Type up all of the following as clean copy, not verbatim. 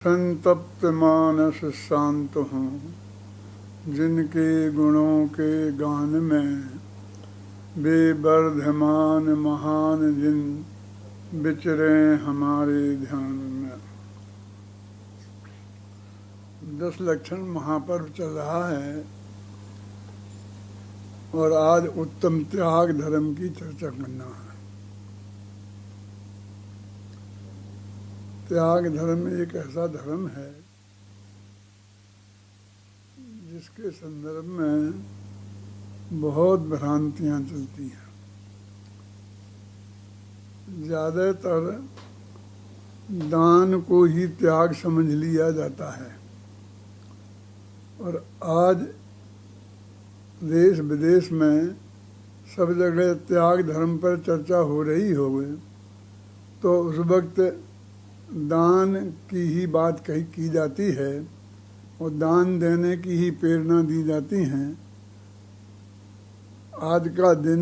संतप्त मानस शांत हूँ, जिनके गुणों के गान में बेवर्धमान महान जिन विचरे हमारे ध्यान में। 10 लक्षण महापर्व चल रहा है और आज उत्तम त्याग धर्म की चर्चा करना है। त्याग धर्म एक ऐसा धर्म है जिसके संदर्भ में बहुत भ्रांतियां चलती हैं। ज्यादातर दान को ही त्याग समझ लिया जाता है और आज देश विदेश में सब जगह त्याग धर्म पर चर्चा हो रही होगी तो उस वक्त दान की ही बात की जाती है और दान देने की ही प्रेरणा दी जाती हैं। आज का दिन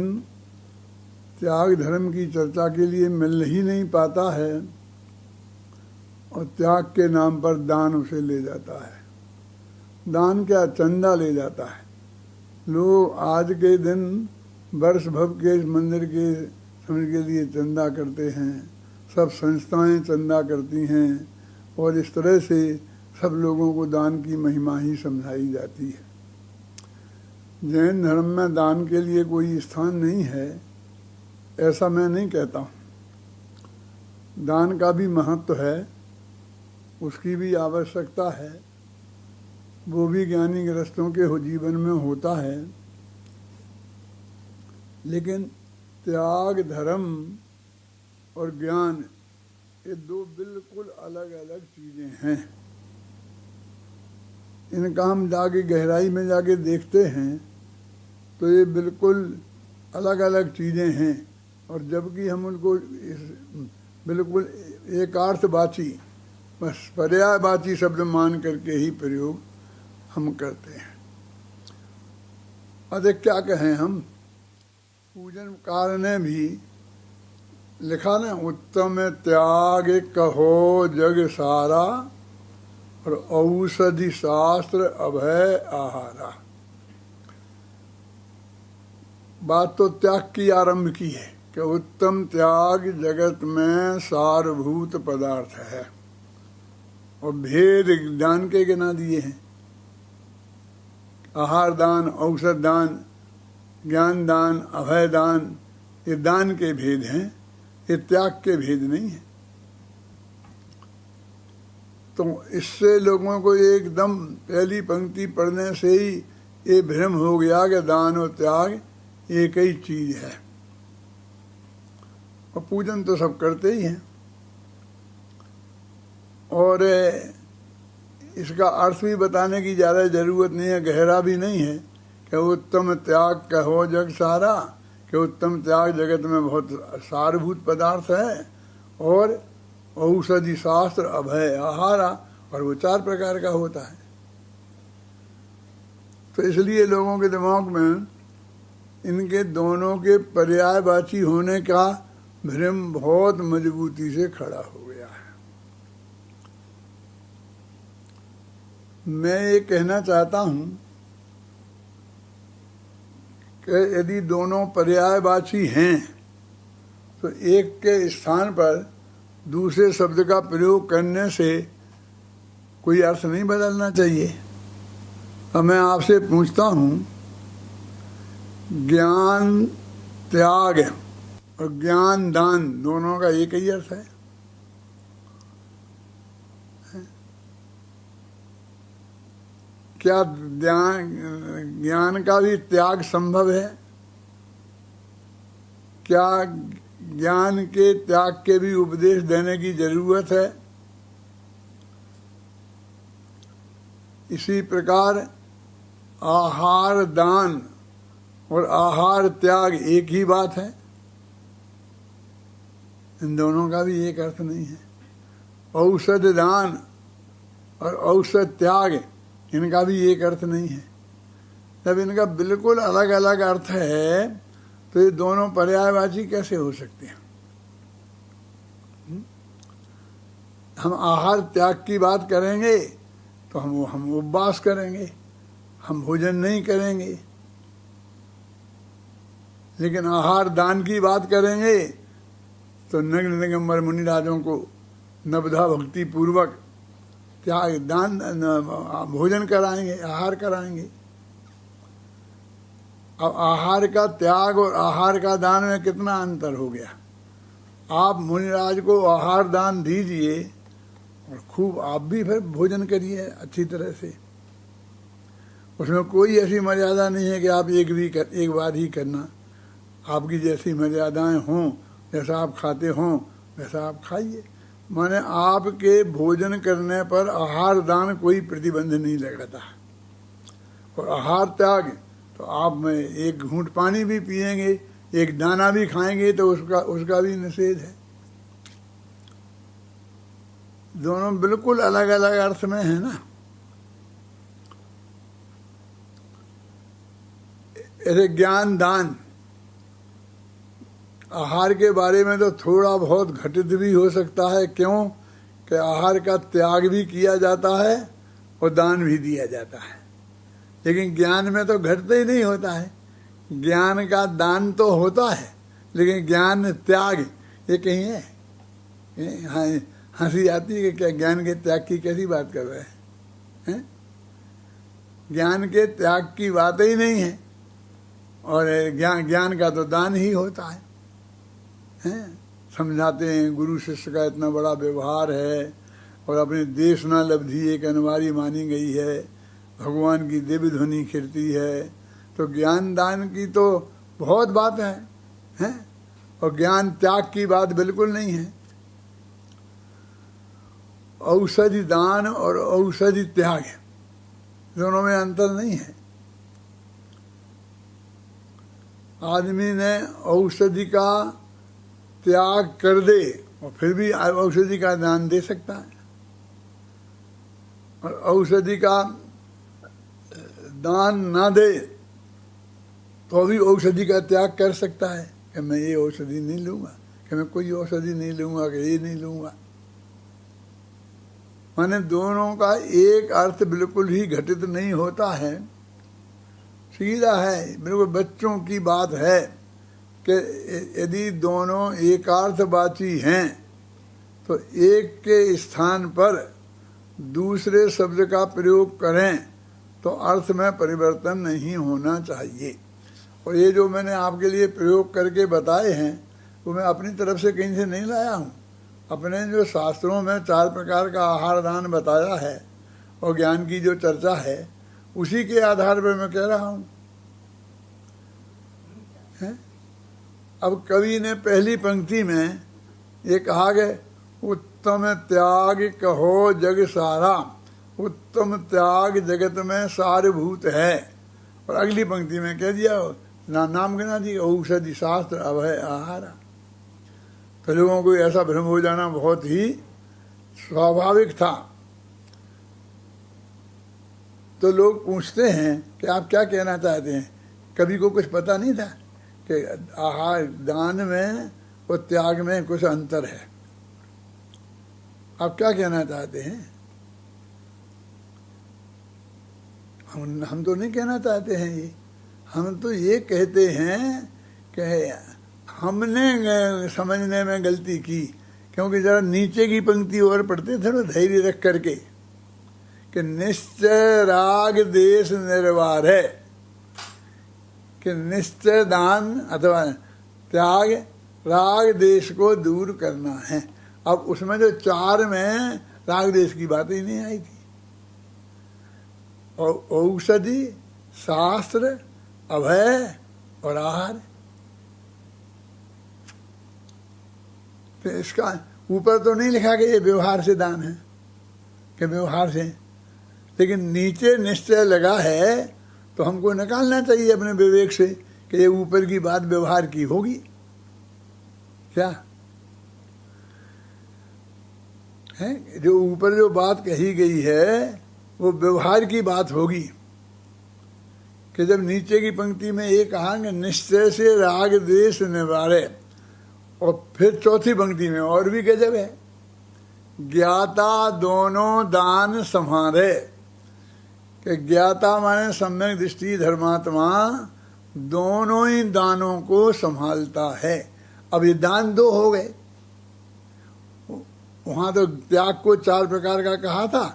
त्याग धर्म की चर्चा के लिए मिल ही नहीं पाता है और त्याग के नाम पर दान उसे ले जाता है। दान क्या, चंदा ले जाता है। लोग आज के दिन वर्ष भर के इस मंदिर के समझ के लिए चंदा करते हैं, सब संस्थाएं चंदा करती हैं और इस तरह से सब लोगों को दान की महिमा ही समझाई जाती है। जैन धर्म में दान के लिए कोई स्थान नहीं है, ऐसा मैं नहीं कहता हूँ। दान का भी महत्व है, उसकी भी आवश्यकता है, वो भी ज्ञानी गृहस्थों के जीवन में होता है। लेकिन त्याग धर्म और ज्ञान ये दो बिल्कुल अलग अलग चीजें हैं। इनका हम जाके गहराई में जाके देखते हैं तो ये बिल्कुल अलग अलग चीजें हैं और जबकि हम उनको बिल्कुल एकार्थवाची, बस पर्यायवाची शब्द मान करके ही प्रयोग हम करते हैं। अधिक क्या कहें हम, पूजनकार ने भी लिखा ना, उत्तम त्याग कहो जग सारा और औषधि शास्त्र अभय आहारा। बात तो त्याग की आरंभ की है कि उत्तम त्याग जगत में सारभूत पदार्थ है और भेद दान के गिना दिए हैं। आहार दान, औषध दान, ज्ञान दान, अभय दान, ये दान के भेद हैं, ये त्याग के भेद नहीं है। तो इससे लोगों को एकदम पहली पंक्ति पढ़ने से ही ये भ्रम हो गया कि दान और त्याग एक ही चीज है। और पूजन तो सब करते ही हैं और इसका अर्थ भी बताने की ज़्यादा ज़रूरत नहीं है, गहरा भी नहीं है कि उत्तम त्याग कहो जग सारा, कि उत्तम त्याग जगत में बहुत सारभूत पदार्थ है और औषधि शास्त्र अभय आहारा, और वो 4 प्रकार का होता है। तो इसलिए लोगों के दिमाग में इनके दोनों के पर्यायवाची होने का भ्रम बहुत मजबूती से खड़ा हो गया है। मैं ये कहना चाहता हूँ कि यदि दोनों पर्यायवाची हैं तो एक के स्थान पर दूसरे शब्द का प्रयोग करने से कोई अर्थ नहीं बदलना चाहिए। अब मैं आपसे पूछता हूँ, ज्ञान त्याग और ज्ञान दान दोनों का एक ही अर्थ है? क्या ज्ञान का भी त्याग संभव है? क्या ज्ञान के त्याग के भी उपदेश देने की जरूरत है? इसी प्रकार आहार दान और आहार त्याग एक ही बात है? इन दोनों का भी एक अर्थ नहीं है। औषध दान और औषध त्याग इनका भी एक अर्थ नहीं है। जब इनका बिल्कुल अलग अलग अर्थ है तो ये दोनों पर्यायवाची कैसे हो सकते हैं? हम आहार त्याग की बात करेंगे तो हम उपवास करेंगे, हम भोजन नहीं करेंगे। लेकिन आहार दान की बात करेंगे तो नग्न दिगंबर मुनिराजों को नवधा भक्ति पूर्वक त्याग दान भोजन कराएंगे, आहार कराएंगे। अब आहार का त्याग और आहार का दान में कितना अंतर हो गया। आप मुनिराज को आहार दान दीजिए और खूब आप भी फिर भोजन करिए अच्छी तरह से। उसमें कोई ऐसी मर्यादा नहीं है कि आप एक बार ही करना। आपकी जैसी मर्यादाएं हों, जैसा आप खाते हों वैसा आप खाइए। माने आपके भोजन करने पर आहार दान कोई प्रतिबंध नहीं लगाता। और आहार त्याग तो आप में एक घूंट पानी भी पिएंगे, एक दाना भी खाएंगे तो उसका भी निषेध है। दोनों बिल्कुल अलग अलग अर्थ में है ना। ऐसे ज्ञान दान आहार के बारे में तो थोड़ा बहुत घटित भी हो सकता है। क्यों कि आहार का त्याग भी किया जाता है और दान भी दिया जाता है। लेकिन ज्ञान में तो घटते ही नहीं होता है। ज्ञान का दान तो होता है लेकिन ज्ञान त्याग ये कहीं है। हंसी आती है कि क्या ज्ञान के त्याग की कैसी बात कर रहे हैं? ज्ञान के त्याग की बात ही नहीं है। और ज्ञान का तो दान ही होता है। समझाते हैं गुरु शिष्य का इतना बड़ा व्यवहार है और अपने देश ना लब्धि एक अनिवार्य मानी गई है, भगवान की दिव्य ध्वनि खिरती है। तो ज्ञान दान की तो बहुत बात है और ज्ञान त्याग की बात बिल्कुल नहीं है। औषधि दान और औषधि त्याग दोनों में अंतर नहीं है। आदमी ने औषधि का त्याग कर दे और फिर भी औषधि का दान दे सकता है। और औषधि का दान ना दे तो भी औषधि का त्याग कर सकता है कि मैं ये औषधि नहीं लूँगा, कि मैं कोई औषधि नहीं लूँगा, कि ये नहीं लूँगा। माने दोनों का एक अर्थ बिल्कुल ही घटित नहीं होता है, सीधा है। बिल्कुल बच्चों की बात है कि यदि दोनों एकार्थवाची हैं तो एक के स्थान पर दूसरे शब्द का प्रयोग करें तो अर्थ में परिवर्तन नहीं होना चाहिए। और ये जो मैंने आपके लिए प्रयोग करके बताए हैं वो मैं अपनी तरफ से कहीं से नहीं लाया हूँ। अपने जो शास्त्रों में 4 प्रकार का आहार दान बताया है और ज्ञान की जो चर्चा है उसी के आधार पर मैं कह रहा हूँ। अब कवि ने पहली पंक्ति में ये कहा कि उत्तम त्याग कहो जग सारा, उत्तम त्याग जगत में सारभूत है। और अगली पंक्ति में कह दिया नाम गिना दी औषधि शास्त्र अभय आहारा। तो लोगों को ऐसा भ्रम हो जाना बहुत ही स्वाभाविक था। तो लोग पूछते हैं कि आप क्या कहना चाहते हैं। कवि को कुछ पता नहीं था कि आहार दान में और त्याग में कुछ अंतर है। आप क्या कहना चाहते हैं? हम तो नहीं कहना चाहते हैं ये। हम तो ये कहते हैं कि हमने समझने में गलती की, क्योंकि जरा नीचे की पंक्ति और पढ़ते थे ना धैर्य रख करके कि निश्चय राग देश निर्वार है, कि निश्चय दान अथवा त्याग राग देश को दूर करना है। अब उसमें जो 4 में राग देश की बात ही नहीं आई थी। और औषधि शास्त्र अभय और आहार, तो इसका ऊपर तो नहीं लिखा कि ये व्यवहार से दान है कि व्यवहार से, लेकिन नीचे निश्चय लगा है तो हमको निकालना चाहिए अपने विवेक से कि ये ऊपर की बात व्यवहार की होगी क्या है। जो ऊपर जो बात कही गई है वो व्यवहार की बात होगी कि जब नीचे की पंक्ति में ये कहा कि निश्चय से राग द्वेष निवारे, और फिर चौथी पंक्ति में और भी गजब है ज्ञाता दोनों दान संहारे, कि ज्ञाता माने सम्यक दृष्टि धर्मात्मा दोनों ही दानों को संभालता है। अब ये दान दो हो गए, वहां तो त्याग को 4 प्रकार का कहा था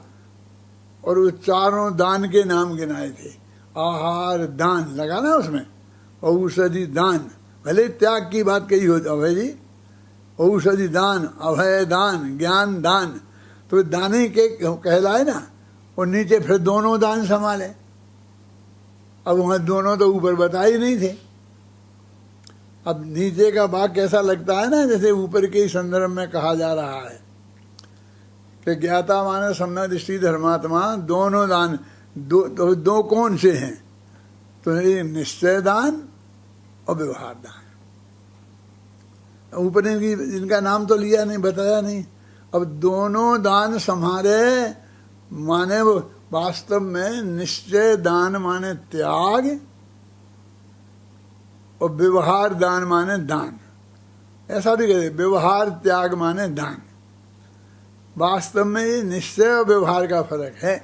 और वो चारों दान के नाम गिनाए थे। आहार दान लगा ना उसमें, औषधि दान, भले त्याग की बात कही हो अभय जी, औषधि दान, अभय दान, ज्ञान दान, तो दाने के कहलाए ना। और नीचे फिर दोनों दान संभाले। अब वहां दोनों तो ऊपर बताए ही नहीं थे। अब नीचे का भाग कैसा लगता है ना, जैसे ऊपर के ही संदर्भ में कहा जा रहा है कि ज्ञाता माने सम्यक दृष्टि धर्मात्मा दोनों दान, दो कौन से हैं? तो ये निश्चय दान और व्यवहार दान। ऊपर इनका नाम तो लिया नहीं, बताया नहीं। अब दोनों दान संभाले माने वो वास्तव में निश्चय दान माने त्याग और व्यवहार दान माने दान। ऐसा भी कहते, व्यवहार त्याग माने दान। वास्तव में ये निश्चय और व्यवहार का फर्क है।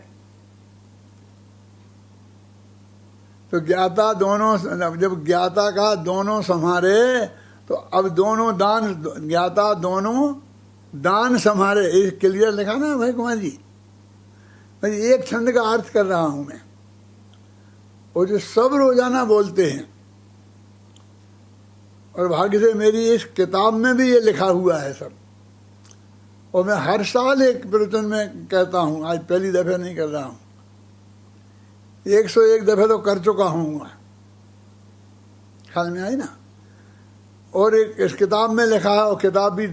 तो ज्ञाता दोनों, जब ज्ञाता का दोनों संहारे तो अब दोनों दान, ज्ञाता दोनों दान संहारे, एक क्लियर लिखा ना भाई कुमार जी। एक छंद का अर्थ कर रहा हूं मैं, और जो सब रोजाना बोलते हैं, और भाग्य से मेरी इस किताब में भी ये लिखा हुआ है सब, और मैं हर साल एक प्रवचन में कहता हूं, आज पहली दफे नहीं कर रहा हूं, 101 दफे तो कर चुका हूँ, ख्याल में आई ना। और एक इस किताब में लिखा है, और किताब भी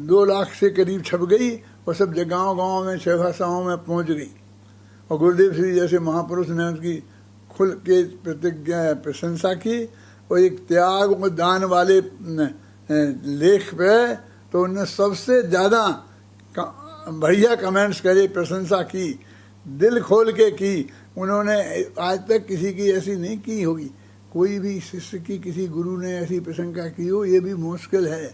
2 लाख से करीब छप गई और सब गाँव गाँव में, छह भाषाओं में पहुँच गई। और गुरुदेव श्री जैसे महापुरुष ने उसकी खुल के प्रतिज्ञा प्रशंसा की, और एक त्याग और दान वाले लेख पे तो उन्होंने सबसे ज़्यादा बढ़िया कमेंट्स करे, प्रशंसा की, दिल खोल के की। उन्होंने आज तक किसी की ऐसी नहीं की होगी, कोई भी शिष्य की किसी गुरु ने ऐसी प्रशंसा की हो, ये भी मुश्किल है।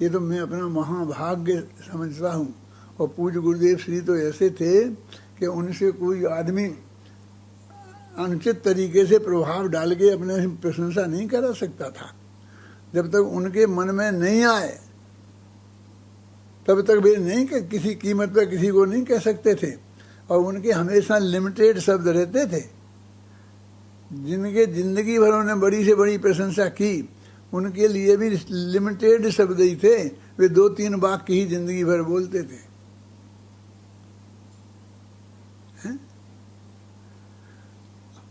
ये तो मैं अपना महाभाग्य समझता हूँ। और पूज्य गुरुदेव श्री तो ऐसे थे कि उनसे कोई आदमी अनुचित तरीके से प्रभाव डाल के अपने प्रशंसा नहीं करा सकता था। जब तक उनके मन में नहीं आए तब तक वे नहीं किसी कीमत पर किसी को नहीं कह सकते थे। और उनके हमेशा लिमिटेड शब्द रहते थे। जिनके जिंदगी भर उन्होंने बड़ी से बड़ी प्रशंसा की, उनके लिए भी लिमिटेड शब्द ही थे। वे 2-3 वाक्य ही जिंदगी भर बोलते थे।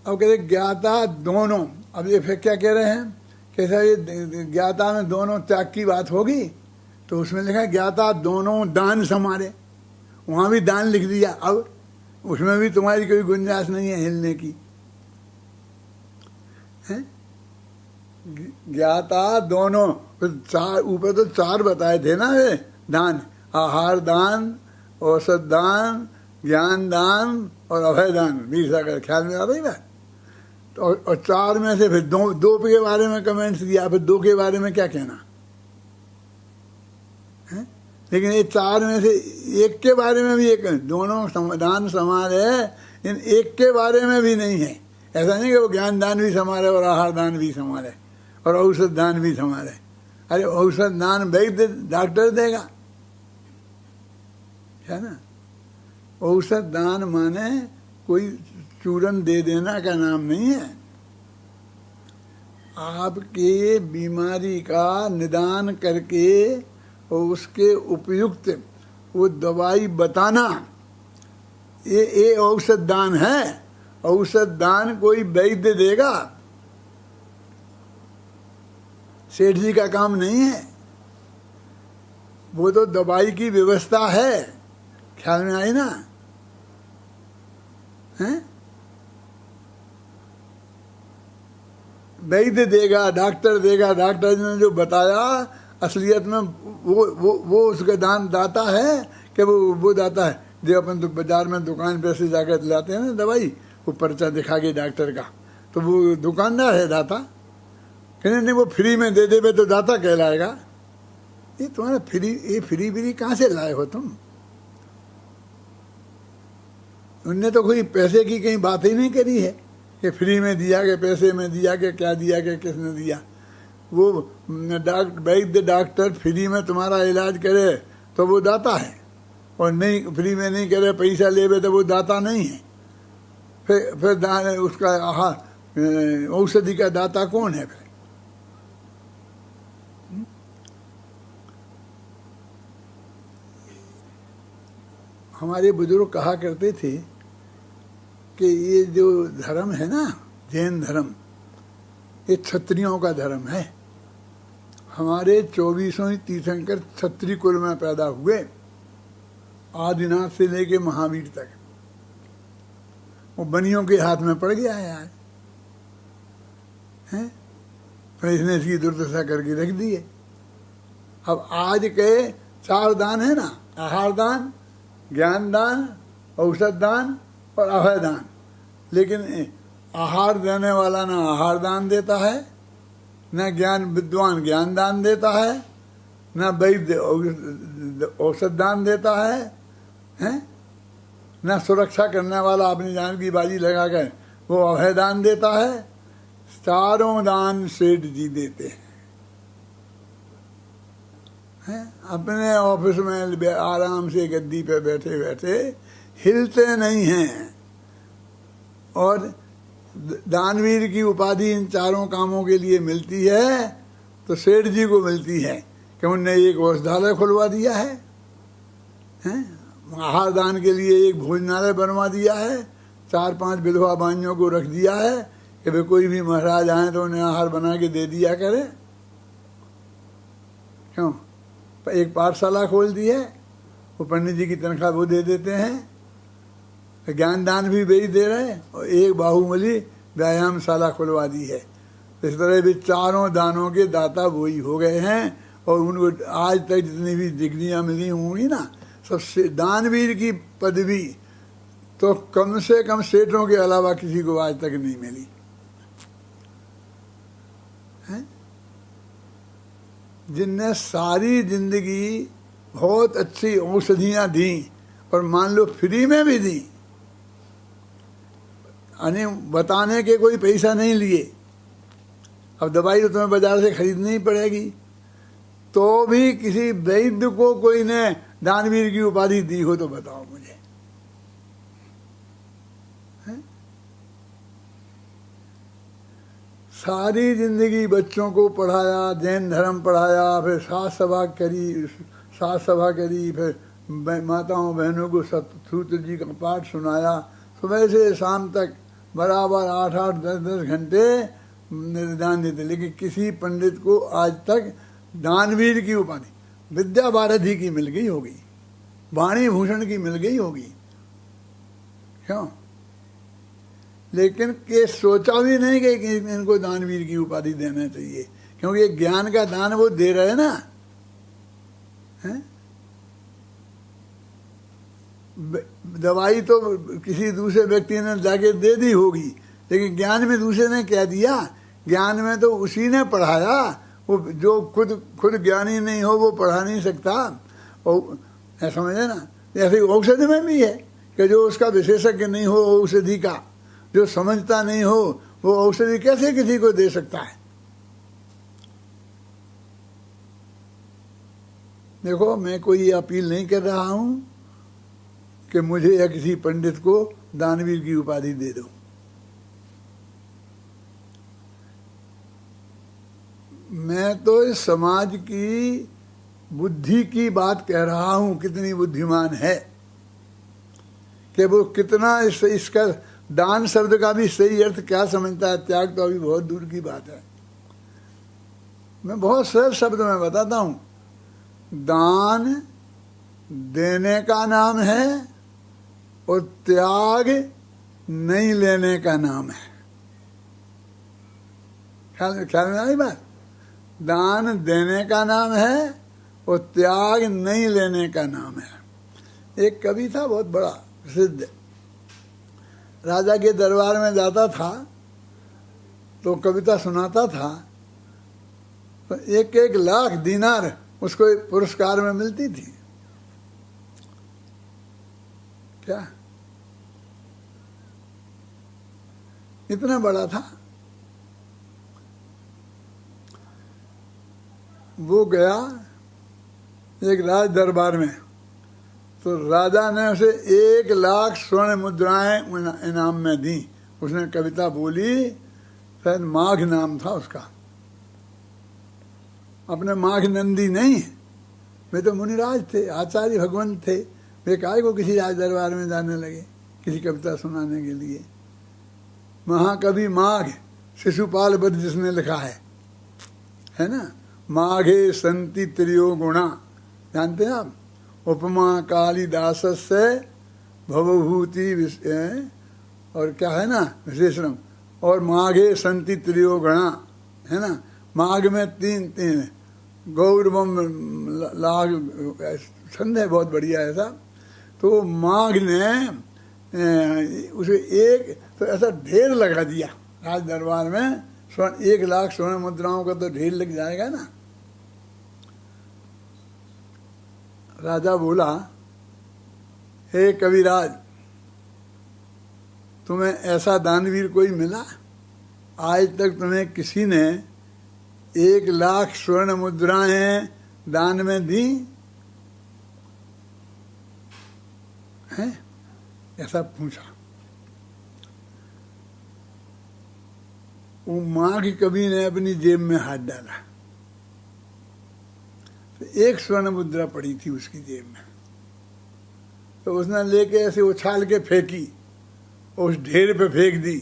अब कहते ज्ञाता दोनों, अब ये फिर क्या कह रहे हैं, कैसा ये ज्ञाता में दोनों त्याग की बात होगी, तो उसमें लिखा ज्ञाता दोनों दान संहारे, वहां भी दान लिख दिया। अब उसमें भी तुम्हारी कोई गुंजाइश नहीं है हिलने की। ज्ञाता दोनों, चार ऊपर तो 4 बताए थे ना वे दान, आहार दान, औषध दान, ज्ञान दान और अभय दान। 20 अगर ख्याल में आ रही बात। और 4 में से फिर 2 के बारे में कमेंट्स दिया, फिर 2 के बारे में क्या कहना है? लेकिन ये 4 में से 1 के बारे में भी, एक दोनों दान समान है, इन 1 के बारे में भी नहीं है। ऐसा नहीं कि वो ज्ञान दान भी समान है और आहार दान भी समान है और औषध दान भी समान है। अरे औषध दान वैद्य डॉक्टर देगा, है ना। औषध दान माने कोई चूरन दे देना का नाम नहीं है। आपके बीमारी का निदान करके और उसके उपयुक्त वो दवाई बताना, ये औषध दान है। औषध दान कोई वैद्य देगा, सेठ जी का काम नहीं है। वो तो दवाई की व्यवस्था है। ख्याल में आई ना? हैं? वैद्य देगा, डॉक्टर देगा। डॉक्टर ने जो बताया असलियत में वो उसका दान दाता है कि वो दाता है। जो अपन तो बाजार में दुकान पे से जाकर लाते हैं ना दवाई, वो पर्चा दिखा के डॉक्टर का, तो वो दुकानदार है दाता। कहने नहीं, वो फ्री में दे दे तो दाता कहलाएगा। ये तुम्हारा ये फ्री कहाँ से लाए हो तुम? उनने तो कोई पैसे की कहीं बात ही नहीं करी है कि फ्री में दिया के पैसे में दिया के क्या दिया के किसने दिया। वो वैद्य डॉक्टर फ्री में तुम्हारा इलाज करे तो वो दाता है, और नहीं फ्री में नहीं करे पैसा लेवे तो वो दाता नहीं है। फिर दान उसका औषधि का दाता कौन है? फिर हमारे बुजुर्ग कहा करते थे कि ये जो धर्म है ना, जैन धर्म, ये क्षत्रियों का धर्म है। हमारे 24 तीर्थंकर क्षत्रिय कुल में पैदा हुए, आदिनाथ से लेके महावीर तक। वो बनियों के हाथ में पड़ गया है यार, हैं? तो इसने इसकी दुर्दशा करके रख दी है। अब आज के 4 दान है ना, आहार दान, ज्ञान दान, औषध दान और अभय दान। लेकिन आहार देने वाला ना आहार दान देता है, न ज्ञान विद्वान ज्ञान दान देता है, न वैद्य औषध दान देता है, हैं? न सुरक्षा करने वाला अपनी जान की बाजी लगा कर वो अभय दान देता है। चारों दान सेठ जी देते हैं। अपने ऑफिस में आराम से गद्दी पे बैठे बैठे हिलते नहीं हैं। और दानवीर की उपाधि इन चारों कामों के लिए मिलती है तो सेठ जी को मिलती है कि उनने एक औषधालय खुलवा दिया है, हैं? आहार दान के लिए एक भोजनालय बनवा दिया है, 4-5 विधवा बानियों को रख दिया है कि भाई कोई भी महाराज आए तो उन्हें आहार बना के दे दिया करे। क्यों? एक पाठशाला खोल दी है, वो पंडित जी की तनख्वाह वो दे देते हैं, ज्ञान दान भी वही दे रहे हैं, और एक बाहुबली व्यायामशाला खुलवा दी है। इस तरह भी चारों दानों के दाता वही हो गए हैं। और उनको आज तक जितनी भी डिग्रियां मिली होंगी ना, सबसे दानवीर की पदवी तो कम से कम सेठों के अलावा किसी को आज तक नहीं मिली है। जिनने सारी जिंदगी बहुत अच्छी औषधियां दी और मान लो फ्री में भी दी, यानी बताने के कोई पैसा नहीं लिए। अब दवाई तो तुम्हें बाजार से खरीदनी ही पड़ेगी, तो भी किसी वैद्य को कोई ने दानवीर की उपाधि दी हो तो बताओ मुझे, है? सारी जिंदगी बच्चों को पढ़ाया, जैन धर्म पढ़ाया, फिर सात सभा करी, फिर माताओं बहनों को सूत्र जी का पाठ सुनाया, सुबह से शाम तक बराबर 8-8, 10-10 घंटे दान देते। लेकिन किसी पंडित को आज तक दानवीर की उपाधि, विद्या भारती की मिल गई होगी, वाणी भूषण की मिल गई होगी, क्यों? लेकिन के सोचा भी नहीं कि इनको दानवीर की उपाधि देना चाहिए, क्योंकि ज्ञान का दान वो दे रहे हैं ना, है? दवाई तो किसी दूसरे व्यक्ति ने जाके दे दी होगी, लेकिन ज्ञान में दूसरे ने क्या दिया? ज्ञान में तो उसी ने पढ़ाया। वो जो खुद ज्ञानी नहीं हो वो पढ़ा नहीं सकता। और समझे ना, ऐसे औषधि में भी है कि जो उसका विशेषज्ञ नहीं हो औषधि का, जो समझता नहीं हो, वो औषधि कैसे किसी को दे सकता है? देखो, मैं कोई अपील नहीं कर रहा हूं कि मुझे या किसी पंडित को दानवीर की उपाधि दे दो। मैं तो इस समाज की बुद्धि की बात कह रहा हूं, कितनी बुद्धिमान है, कि वो कितना इसका दान शब्द का भी सही अर्थ क्या समझता है। त्याग तो अभी बहुत दूर की बात है। मैं बहुत सरल शब्द में बताता हूं, दान देने का नाम है और त्याग नहीं लेने का नाम है। ख्याल में आई बात? दान देने का नाम है और त्याग नहीं लेने का नाम है। एक कवि था बहुत बड़ा प्रसिद्ध, राजा के दरबार में जाता था तो कविता सुनाता था, तो 1-1 लाख दिनार उसको पुरस्कार में मिलती थी क्या? इतना बड़ा था। वो गया एक राज दरबार में, तो राजा ने उसे 1,00,000 स्वर्ण मुद्राएं इनाम में दी। उसने कविता बोली, शायद माघ नाम था उसका। अपने माघ नंदी नहीं, वे तो मुनिराज थे, आचार्य भगवंत थे। वे काहे को किसी राज दरबार में जाने लगे किसी कविता सुनाने के लिए। महाकवि माघ, शिशुपाल वध जिसने लिखा है ना, माघे संति त्रियो गुणा, जानते हैं आप? उपमा कालिदास से भवभूति और क्या है ना विशेषण, और माघे संति त्रियो गणा, है ना। माघ में तीन गौरवम लाग छंद है, बहुत बढ़िया ऐसा। तो माघ ने उसे एक तो ऐसा ढेर लगा दिया राज दरबार में, 1,00,000 स्वर्ण मुद्राओं का तो ढेर लग जाएगा ना। राजा बोला, हे कविराज, तुम्हें ऐसा दानवीर कोई मिला? आज तक तुम्हें किसी ने 1,00,000 स्वर्ण मुद्राएं दान में दी हैं? ऐसा पूछा। वो माघ कवि ने अपनी जेब में हाथ डाला, तो 1 स्वर्ण मुद्रा पड़ी थी उसकी जेब में। तो उसने लेके ऐसे उछाल के फेंकी, उस ढेर पे फेंक दी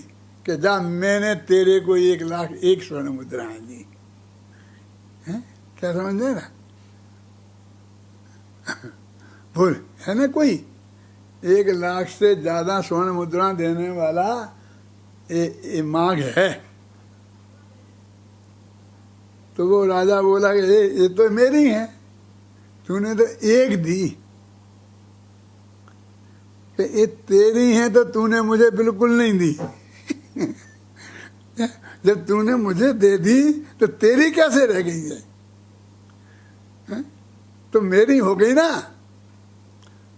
कि जा, मैंने तेरे को 1,00,001 स्वर्ण मुद्राएं दी। हैं? क्या समझ रहे ना? बोल, है ना कोई 1,00,000 से ज्यादा स्वर्ण मुद्रा देने वाला ये माघ है। तो वो राजा बोला कि ये तो मेरी है, तूने तो 1 दी। कि ये तेरी है तो तूने मुझे बिल्कुल नहीं दी। जब तूने मुझे दे दी तो तेरी कैसे रह गई है? तो मेरी हो गई ना।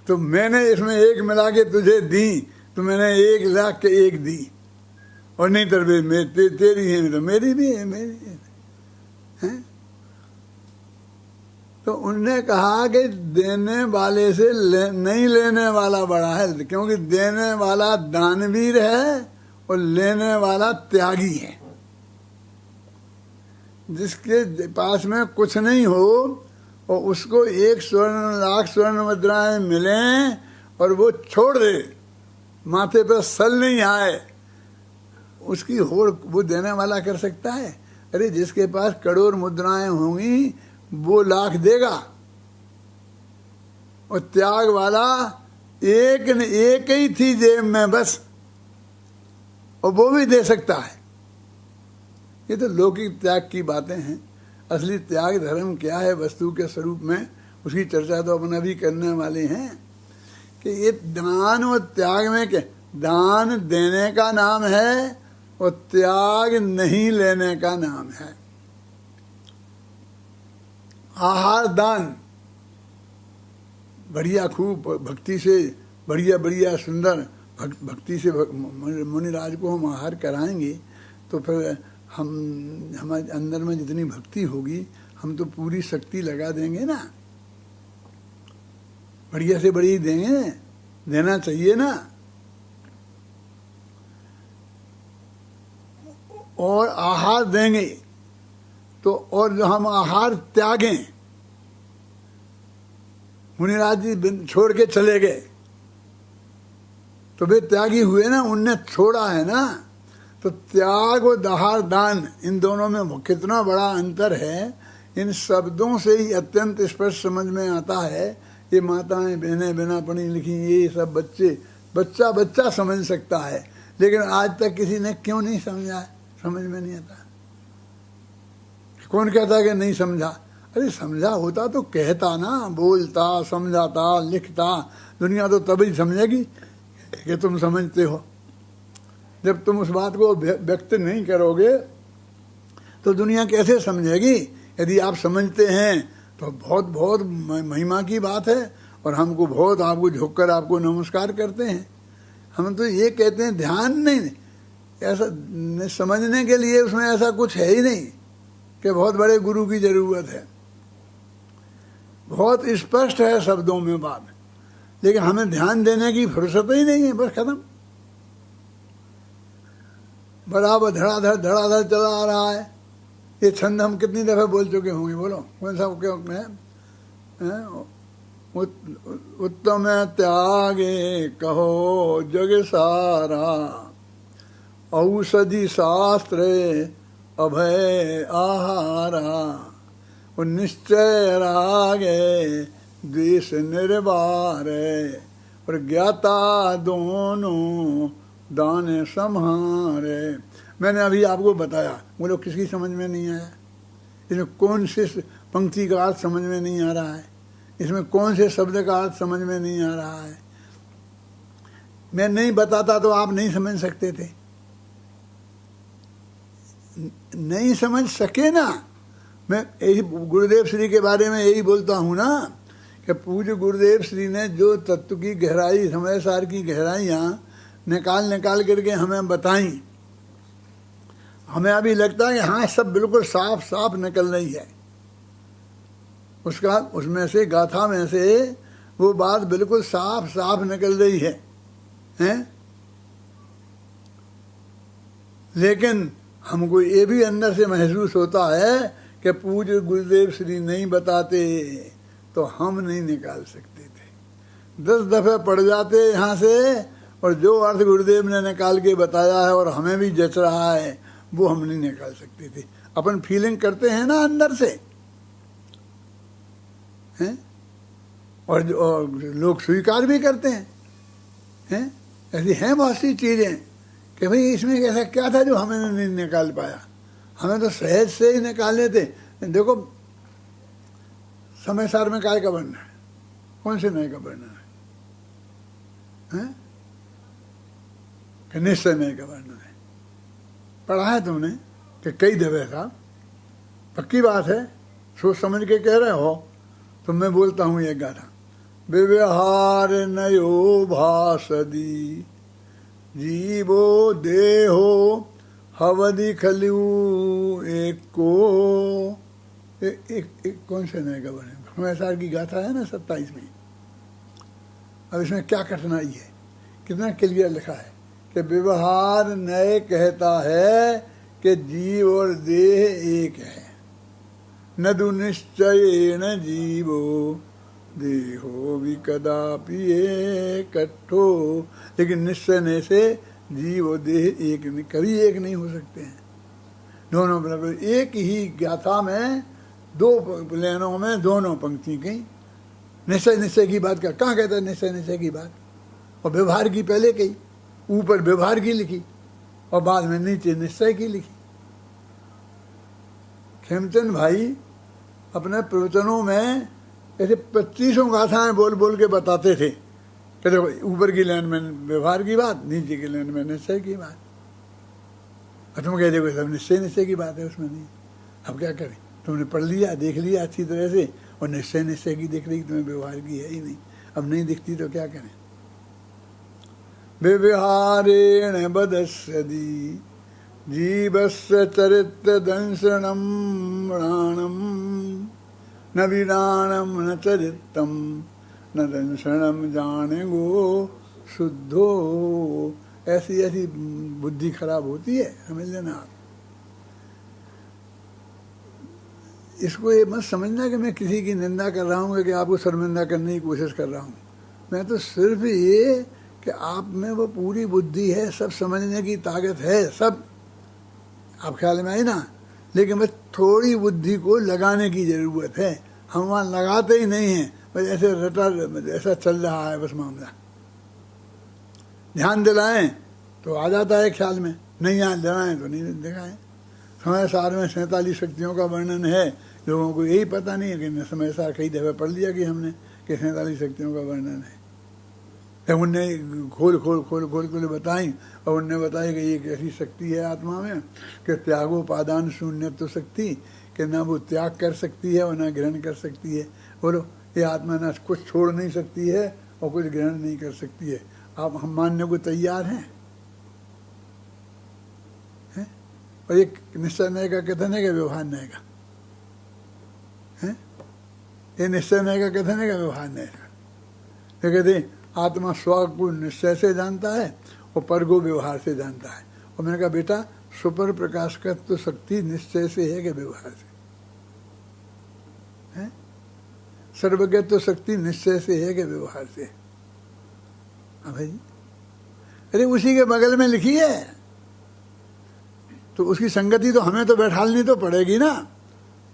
तो मैंने इसमें 1 मिला के तुझे दी, तो मैंने 1,00,000 के 1 दी। और नहीं तो तेरी है तो मेरी भी है, मेरी है। तो उनने कहा कि देने वाले से नहीं लेने वाला बड़ा है, क्योंकि देने वाला दानवीर है और लेने वाला त्यागी है। जिसके पास में कुछ नहीं हो और उसको 1,00,000 स्वर्ण मुद्राएं मिलें और वो छोड़ दे, माथे पर सल नहीं आए, उसकी होड़ वो देने वाला कर सकता है? अरे जिसके पास करोड़ मुद्राएं होंगी वो लाख देगा, और त्याग वाला एक ही थी जेब में बस, और वो भी दे सकता है। ये तो लौकिक त्याग की बातें हैं। असली त्याग धर्म क्या है वस्तु के स्वरूप में, उसकी चर्चा तो अपन अभी करने वाले हैं। कि ये दान और त्याग में क्या, दान देने का नाम है और त्याग नहीं लेने का नाम है। आहार दान बढ़िया, खूब भक्ति से बढ़िया बढ़िया सुंदर भक्ति से मुनिराज को हम आहार कराएंगे तो फिर हम हमारे अंदर में जितनी भक्ति होगी हम तो पूरी शक्ति लगा देंगे ना, बढ़िया से बढ़िया देंगे, देना चाहिए ना। और आहार देंगे तो, और जो हम आहार त्यागें, मुनिराज जी छोड़ के चले गए तो वे त्यागी हुए ना, उनने छोड़ा है ना। तो त्याग और आहार दान, इन दोनों में कितना बड़ा अंतर है, इन शब्दों से ही अत्यंत स्पष्ट समझ में आता है। ये माताएं बहनें बिना पढ़ी लिखी, ये सब बच्चा समझ सकता है, लेकिन आज तक किसी ने क्यों नहीं समझा, समझ में नहीं आता। कौन कहता कि नहीं समझा? अरे समझा होता तो कहता ना, बोलता, समझाता, लिखता, दुनिया तो तभी समझेगी कि तुम समझते हो। जब तुम उस बात को व्यक्त नहीं करोगे तो दुनिया कैसे समझेगी? यदि आप समझते हैं तो बहुत बहुत महिमा की बात है, और हमको बहुत आपको झुककर आपको नमस्कार करते हैं। हम तो ये कहते हैं ध्यान नहीं, ऐसा समझने के लिए उसमें ऐसा कुछ है ही नहीं कि बहुत बड़े गुरु की जरूरत है। बहुत स्पष्ट है शब्दों में बात, लेकिन हमें ध्यान देने की फुर्सत ही नहीं है, बस खत्म। बराबर धड़ाधड़ चला आ रहा है। ये छंद हम कितनी दफे बोल चुके होंगे, बोलो कौन सा क्या है? उत्तम त्यागे कहो जग सारा, औषधि शास्त्र अभय आहारा, और निश्चय रागे द्वेष निर्वारे, और ज्ञाता दोनों दान संहारे। मैंने अभी आपको बताया, बोलो किसकी समझ में नहीं आया? इसमें कौन से पंक्ति का अर्थ समझ में नहीं आ रहा है? इसमें कौन से शब्द का अर्थ समझ में नहीं आ रहा है? मैं नहीं बताता तो आप नहीं समझ सकते थे, नहीं समझ सके ना। मैं यही गुरुदेव श्री के बारे में यही बोलता हूँ ना, कि पूज्य गुरुदेव श्री ने जो तत्व की गहराई, समय सार की गहराइयाँ निकाल करके हमें बताई, हमें अभी लगता है कि हाँ सब बिल्कुल साफ साफ निकल रही है। उसमें से गाथा में से वो बात बिल्कुल साफ साफ निकल रही है, हैं? लेकिन हमको ये भी अंदर से महसूस होता है कि पूज्य गुरुदेव श्री नहीं बताते तो हम नहीं निकाल सकते थे। 10 दफे पढ़ जाते यहाँ से, और जो अर्थ गुरुदेव ने निकाल के बताया है और हमें भी जच रहा है, वो हम नहीं निकाल सकते थे। अपन फीलिंग करते हैं ना अंदर से, हैं? और लोग स्वीकार भी करते हैं, ऐसी हैं बहुत सी चीजें कि भाई इसमें ऐसा क्या था जो हमें नहीं निकाल पाया, हमें तो सहज से ही निकाले थे। देखो समय सार में काय का बनना है, कौन से नए का बनना है? कि निश्चय नए का बनना है। पढ़ा है तुमने कि कई दफे था, पक्की बात है, सोच समझ के कह रहे हो। तो मैं बोलता हूँ एक गाथा, व्यवहार नयो भासदी जीवो देहो हवदि खलू एक को एक कौन से नए का बने? हमें की गाथा है ना 27वीं। अब इसमें क्या कठिनाई है, कितना क्लियर लिखा है कि व्यवहार नए कहता है कि जीव और देह एक है। नदु निश्चयेन जीवो देहो भी कदापि एकठो, लेकिन निश्चय ने से जीव और देह एक नहीं, कभी एक नहीं हो सकते हैं। दोनों बराबर एक ही गाथा में 2 लाइनों में दोनों पंक्ति कही। निश्चय की बात कहाँ कहता है? निश्चय की बात, और व्यवहार की पहले कही, ऊपर व्यवहार की लिखी और बाद में नीचे निश्चय की लिखी। खेमचंद भाई अपने प्रवचनों में ऐसे 25 गाथाएं बोल बोल के बताते थे कि देखो ऊपर की लाइन में व्यवहार की बात, नीचे की लाइन में निश्चय की बात। और तुम कह देखो सब निश्चय की बात है, उसमें नहीं। अब क्या करें, तुमने पढ़ लिया, देख लिया अच्छी तरह से, और निश्चय की दिख रही, तुम्हें व्यवहार की है ही नहीं। अब नहीं दिखती तो क्या करें? व्यवहारेण बदस्यति जीवस्य चरित्र दंशनम प्राणम, न विराणम न चरित्रम न दंशनम जाने गो शुद्धो। ऐसी ऐसी बुद्धि खराब होती है, समझ लेना आप। इसको ये मत समझना कि मैं किसी की निंदा कर रहा हूँ, कि आपको शर्मिंदा करने की कोशिश कर रहा हूँ। मैं तो सिर्फ ये कि आप में वो पूरी बुद्धि है, सब समझने की ताकत है, सब आप ख्याल में आई ना। लेकिन बस थोड़ी बुद्धि को लगाने की ज़रूरत है। हम वहाँ लगाते ही नहीं हैं, बस ऐसे रटा ऐसा चल रहा है बस मामला। ध्यान दिलाएं तो आ जाता है ख्याल में, नहीं ध्यान दिलाएं तो नहीं दिखाएं। समय सार में 47 शक्तियों का वर्णन है, लोगों को यही पता नहीं है कि समय सार कई दफ़े पढ़ लिया कि हमने कि 47 शक्तियों का वर्णन है। तो उनने खोल के बताई, और उनने बताया कि एक ऐसी शक्ति है आत्मा में कि त्यागोपादान शून्यत्व शक्ति, कि ना वो त्याग कर सकती है और ना ग्रहण कर सकती है। बोलो, ये आत्मा ना कुछ छोड़ नहीं सकती है और कुछ ग्रहण नहीं कर सकती है। आप हम मानने को तैयार हैं? और ये निश्चय न्याय का कथन है कि व्यवहार न्याय का है? ये निश्चय न्याय का कथन है कि व्यवहार न्याय का? ये कहते आत्मा स्व को निश्चय से जानता है और पर को व्यवहार से जानता है। और मैंने कहा बेटा, सुपर प्रकाशकत्व शक्ति निश्चय से है कि व्यवहार से है? सर्वज्ञत्व शक्ति निश्चय से है कि व्यवहार से? हाँ भाई, अरे उसी के बगल में लिखी है तो उसकी संगति तो हमें तो बैठालनी तो पड़ेगी ना,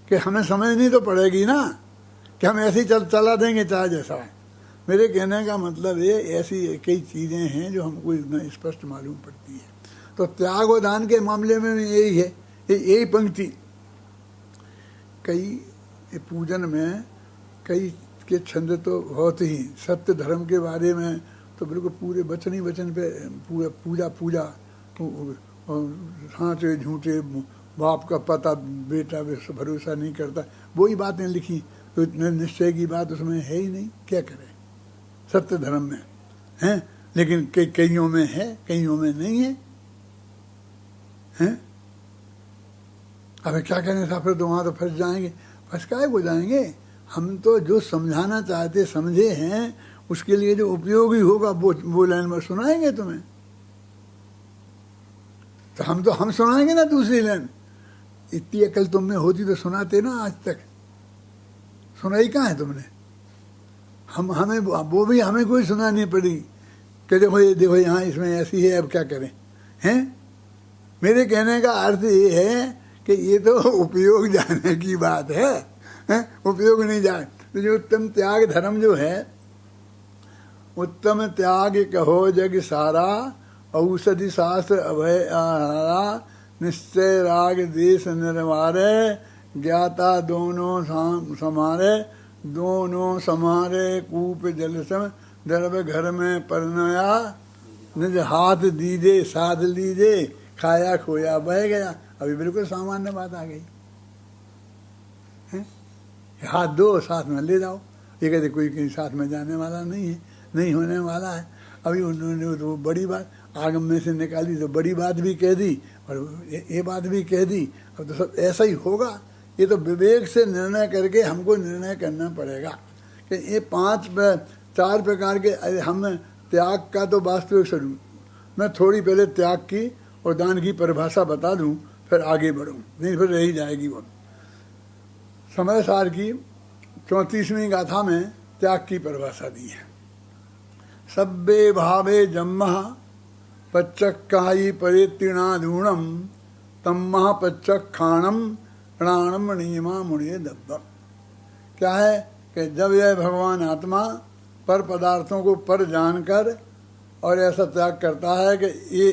कि हमें समझनी तो पड़ेगी ना, कि हम ऐसे ही चला देंगे चाहे जैसा है। मेरे कहने का मतलब ये, ऐसी कई चीज़ें हैं जो हमको इतना स्पष्ट मालूम पड़ती है। तो त्याग और दान के मामले में यही है, यही पंक्ति। कई पूजन में कई के छंद तो बहुत ही, सत्य धर्म के बारे में तो बिल्कुल पूरे वचन ही वचन पे पूरा पूजा और सांचे झूठे, बाप का पता बेटा भरोसा नहीं करता, वही बातें लिखी। तो इतने निश्चय की बात उसमें है ही नहीं, क्या करें? सत्य धर्म में है, लेकिन कईयों में है, कईयों में नहीं है, हैं? अब क्या करें साहब? फिर तो वहाँ तो फंस जाएंगे। फंस काहे हो जाएंगे? हम तो जो समझाना चाहते समझे हैं, उसके लिए जो उपयोगी होगा वो लाइन में सुनाएंगे तुम्हें। तो हम सुनाएंगे ना दूसरी लाइन। इतनी अकल तुम में होती तो सुनाते ना, आज तक सुनाई कहाँ है तुमने? हमें वो भी हमें कोई सुनानी पड़ी कि देखो यहाँ इसमें ऐसी है, अब क्या करें? हैं? मेरे कहने का अर्थ ये है कि ये तो उपयोग जाने की बात है, हैं? उपयोग नहीं जाए तो जो उत्तम त्याग धर्म जो है, उत्तम त्याग कहो जग सारा, औषधि शास्त्र अभय आहारा, निश्चय राग देश निर्वारे, ज्ञाता दोनों समारे, दोनों समारे कूप जल सम, दरब घर में परनया, निज हाथ दीजे साध लीजे, खाया खोया बह गया। अभी बिल्कुल सामान्य बात आ गई है? हाथ दो, साथ में ले जाओ। ये कहते कोई कहीं साथ में जाने वाला नहीं है, नहीं होने वाला है। अभी उन्होंने तो बड़ी बात आगम में से निकाली, तो बड़ी बात भी कह दी और ये बात भी कह दी। अब तो सब ऐसा ही होगा। ये तो विवेक से निर्णय करके हमको निर्णय करना पड़ेगा कि ये 4 प्रकार के हम त्याग का तो वास्तविक स्वरूप। मैं थोड़ी पहले त्याग की और दान की परिभाषा बता दूं, फिर आगे बढ़ूं, नहीं फिर रही जाएगी वो। समय सार की 34वीं गाथा में त्याग की परिभाषा दी है। सब्बे भावे जम्मा पच्चक्कायी परितीर्णाधूणम, तम्मा पच्चक्खाणम प्राणम नियमा मुड़े दब्बम। क्या है कि जब यह भगवान आत्मा पर पदार्थों को पर जानकर और ऐसा त्याग करता है कि ये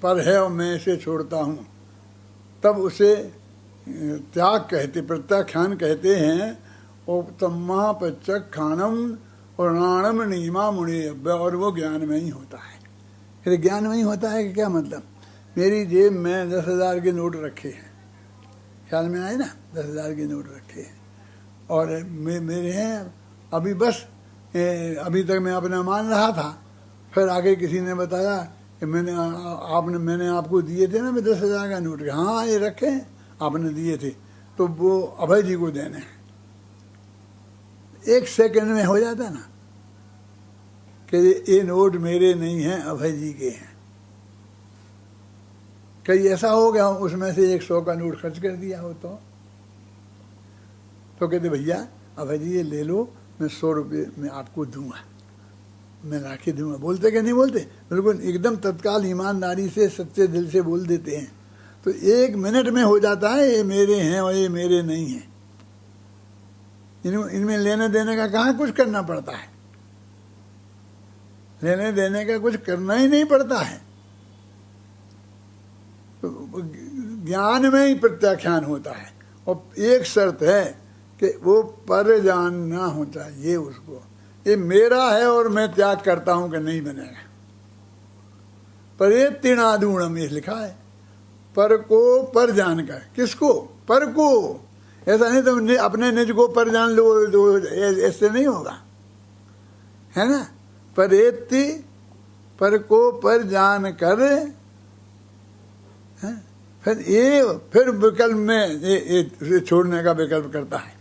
पर है और मैं इसे छोड़ता हूँ, तब उसे त्याग कहते, प्रत्याख्यान कहते हैं। और तम्मा पच्चक्खाणम प्राणम नियमा मुड़े, और वो ज्ञान में ही होता है। फिर ज्ञान में ही होता है कि क्या मतलब? मेरी जेब में 10,000 के नोट रखे हैं, ख्याल में आए ना? 10,000 के नोट रखे हैं और मेरे हैं अभी, बस अभी तक मैं अपना मान रहा था। फिर आगे किसी ने बताया कि मैंने आपको दिए थे ना 10,000 का नोट। हाँ, ये रखे हैं, आपने दिए थे, तो वो अभय जी को देने हैं। 1 सेकंड में हो जाता ना कि ये नोट मेरे नहीं हैं, अभय जी के हैं। कहीं ऐसा हो गया उसमें से 100 का नोट खर्च कर दिया हो तो कहते भैया अभय जी ये ले लो, मैं 100 रुपये में आपको दूंगा, मैं राखी दूंगा। बोलते कि नहीं बोलते? बिल्कुल एकदम तत्काल ईमानदारी से सच्चे दिल से बोल देते हैं। तो 1 मिनट में हो जाता है ये मेरे हैं और ये मेरे नहीं हैं। इनमें लेने देने का कहाँ कुछ करना पड़ता है? लेने देने का कुछ करना ही नहीं पड़ता है। तो ज्ञान में ही प्रत्याख्यान होता है। और एक शर्त है कि वो पर जानना हो चाहिए उसको, ये मेरा है और मैं त्याग करता हूं कि नहीं बनेगा। पर ये तीर्णादूणम ये लिखा है, पर को पर जानकर। किसको? पर को। ऐसा नहीं तुम अपने निज को पर जान लो, ऐसे नहीं होगा, है ना। परेति, पर को पर जान कर, है? फिर विकल्प में ये छोड़ने का विकल्प करता है।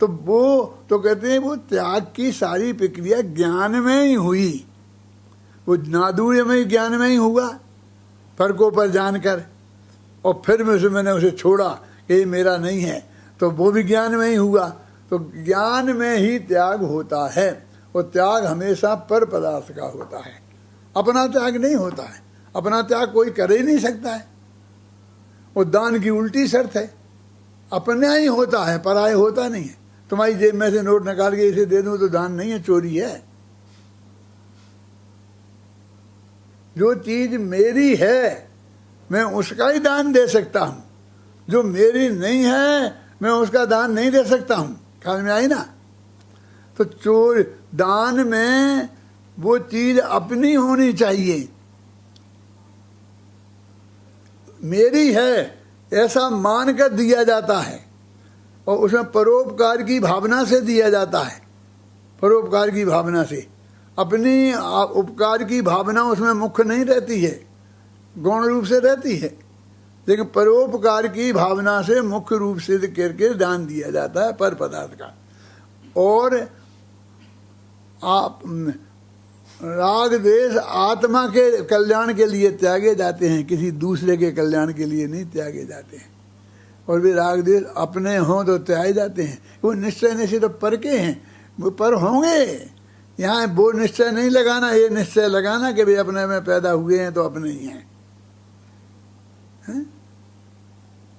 तो वो तो कहते हैं वो त्याग की सारी प्रक्रिया ज्ञान में ही हुई, वो नादुर्य में ही ज्ञान में ही हुआ, पर को पर जान कर। और फिर मैंने उसे छोड़ा कि ये मेरा नहीं है, तो वो भी ज्ञान में ही हुआ। तो ज्ञान में ही त्याग होता है, और त्याग हमेशा पर पदार्थ का होता है, अपना त्याग नहीं होता है। अपना त्याग कोई कर ही नहीं सकता है। वो दान की उल्टी शर्त है, अपना ही होता है, पराय होता नहीं है। तुम्हारी जेब में से नोट निकाल के इसे दे दूं तो दान नहीं है, चोरी है। जो चीज मेरी है मैं उसका ही दान दे सकता हूं, जो मेरी नहीं है मैं उसका दान नहीं दे सकता हूं। ख्याल में आई ना। तो चोर दान में वो चीज अपनी होनी चाहिए, मेरी है ऐसा मानकर दिया जाता है, और उसमें परोपकार की भावना से दिया जाता है। परोपकार की भावना से, अपनी उपकार की भावना उसमें मुख्य नहीं रहती है, गौण रूप से रहती है, लेकिन परोपकार की भावना से मुख्य रूप से करके दान दिया जाता है पर पदार्थ का। और आप राग द्वेष आत्मा के कल्याण के लिए त्यागे जाते हैं, किसी दूसरे के कल्याण के लिए नहीं त्यागे जाते हैं। और भी राग द्वेष अपने हों तो त्यागे जाते हैं, वो निश्चय निश्चय तो पर के हैं, वो पर होंगे। यहाँ वो निश्चय नहीं लगाना, ये निश्चय लगाना कि भाई अपने में पैदा हुए हैं तो अपने ही हैं।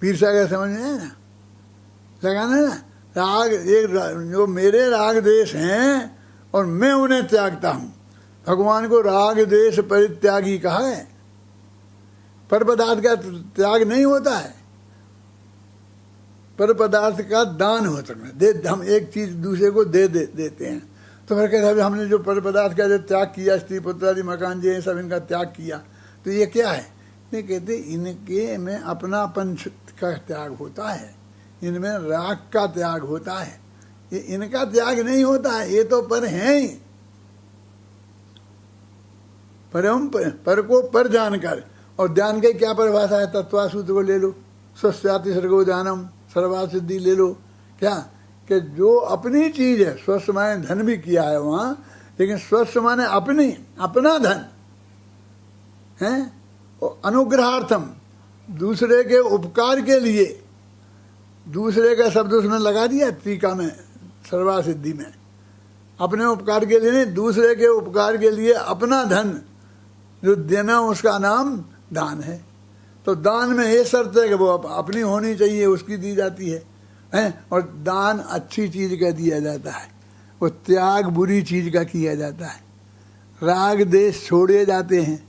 पीर सागर समझ में है ना, लगाना ना। राग एक जो मेरे राग द्वेष हैं और मैं उन्हें त्यागता हूँ। भगवान को राग द्वेष परित्यागी कहा है। पर पदार्थ का त्याग नहीं होता है, पर पदार्थ का दान हो सकता है। हम एक चीज दूसरे को देते हैं, तो फिर कहते हैं हमने जो पर पदार्थ का जो त्याग किया, स्त्री पुत्र आदि मकान जो सब इनका त्याग किया, तो ये क्या है? ये कहते इनके में अपनापन का त्याग होता है, इनमें राग का त्याग होता है, ये इनका त्याग नहीं होता है। ये तो पर हैं ही, पर को पर जानकर। और ध्यान की क्या परिभाषा है? तत्वासूत्र को ले लो, स्वस्याति सर्गो ध्यानम, सर्वा सिद्धि ले लो। क्या कि जो अपनी चीज है, स्वस्थ माने धन भी किया है वहां, लेकिन स्वस्थ माने अपनी, अपना धन है, और अनुग्रहार्थम, दूसरे के उपकार के लिए, दूसरे का शब्द उसमें लगा दिया टीका में, सर्वा सिद्धि में। अपने उपकार के लिए नहीं, दूसरे के उपकार के लिए अपना धन जो देना, उसका नाम दान है। तो दान में ये शर्त है कि वो अपनी होनी चाहिए, उसकी दी जाती है, और दान अच्छी चीज का दिया जाता है, वो त्याग बुरी चीज का किया जाता है। राग देश छोड़े जाते हैं,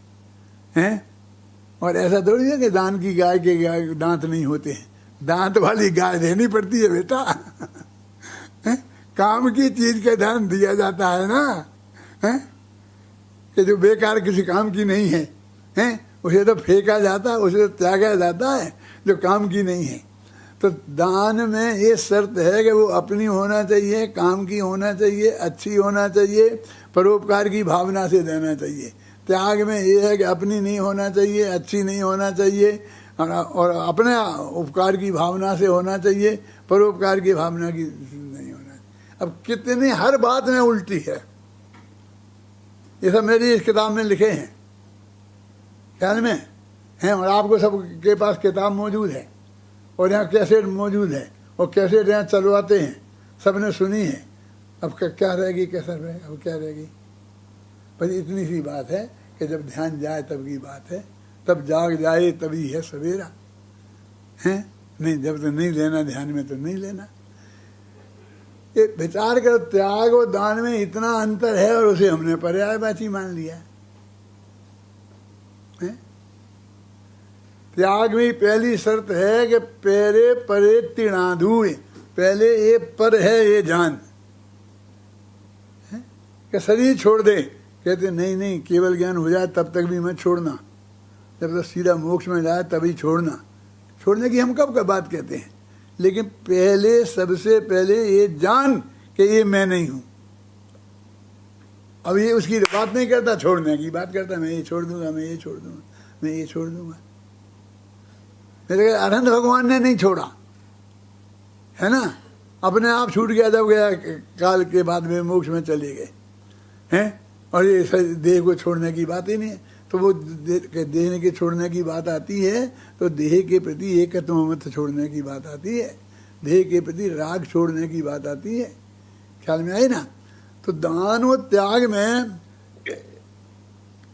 और ऐसा थोड़ी है कि दान की गाय के दांत नहीं होते हैं, दांत वाली गाय देनी पड़ती है बेटा। काम की चीज का दान दिया जाता है ना, कि जो बेकार किसी काम की नहीं है, उसे तो फेंका जाता है, उसे तो त्यागा जाता है जो काम की नहीं है। तो दान में ये शर्त है कि वो अपनी होना चाहिए, काम की होना चाहिए, अच्छी होना चाहिए, परोपकार की भावना से देना चाहिए। त्याग में ये है कि अपनी नहीं होना चाहिए, अच्छी नहीं होना चाहिए, और अपने उपकार की भावना से होना चाहिए, परोपकार की भावना की नहीं होना चाहिए। अब कितनी हर बात में उल्टी है, ये सब मेरी इस किताब में लिखे हैं, ख्याल में हैं, और आपको सबके पास किताब मौजूद है, और यहाँ कैसेट मौजूद है, और कैसेट यहाँ चलवाते हैं, सबने सुनी है। अब क्या रहेगी, कैसा रहेगा, अब क्या रहेगी? पर इतनी सी बात है कि जब ध्यान जाए तब की बात है, तब जाग जाए तभी है सवेरा, है नहीं, जब तो नहीं लेना ध्यान में तो नहीं लेना। ये विचार करो, त्याग और दान में इतना अंतर है, और उसे हमने पर्यायवाची मान लिया है। त्याग में पहली शर्त है कि पेरे परे तिणाधुए, पहले ये पर है ये जान, कि शरीर छोड़ दे। कहते नहीं नहीं, केवल ज्ञान हो जाए तब तक भी मत छोड़ना, जब तक सीधा मोक्ष में जाए तभी छोड़ना। छोड़ने की हम कब का बात कहते हैं, लेकिन पहले, सबसे पहले ये जान कि ये मैं नहीं हूं। अब ये उसकी बात नहीं करता, छोड़ने की बात करता, मैं ये छोड़ दूंगा, मैं ये छोड़ दूंगा, मैं ये छोड़ दूंगा। मेरे अनंत भगवान ने नहीं छोड़ा, है ना, अपने आप छूट गया जब गया काल के बाद में मोक्ष में चले गए हैं। और ये देह को छोड़ने की बात ही नहीं है। तो वो देह के छोड़ने की बात आती है तो देह के प्रति एकत्व मत छोड़ने की बात आती है, देह के प्रति राग छोड़ने की बात आती है। ख्याल में आई ना। तो दान और त्याग में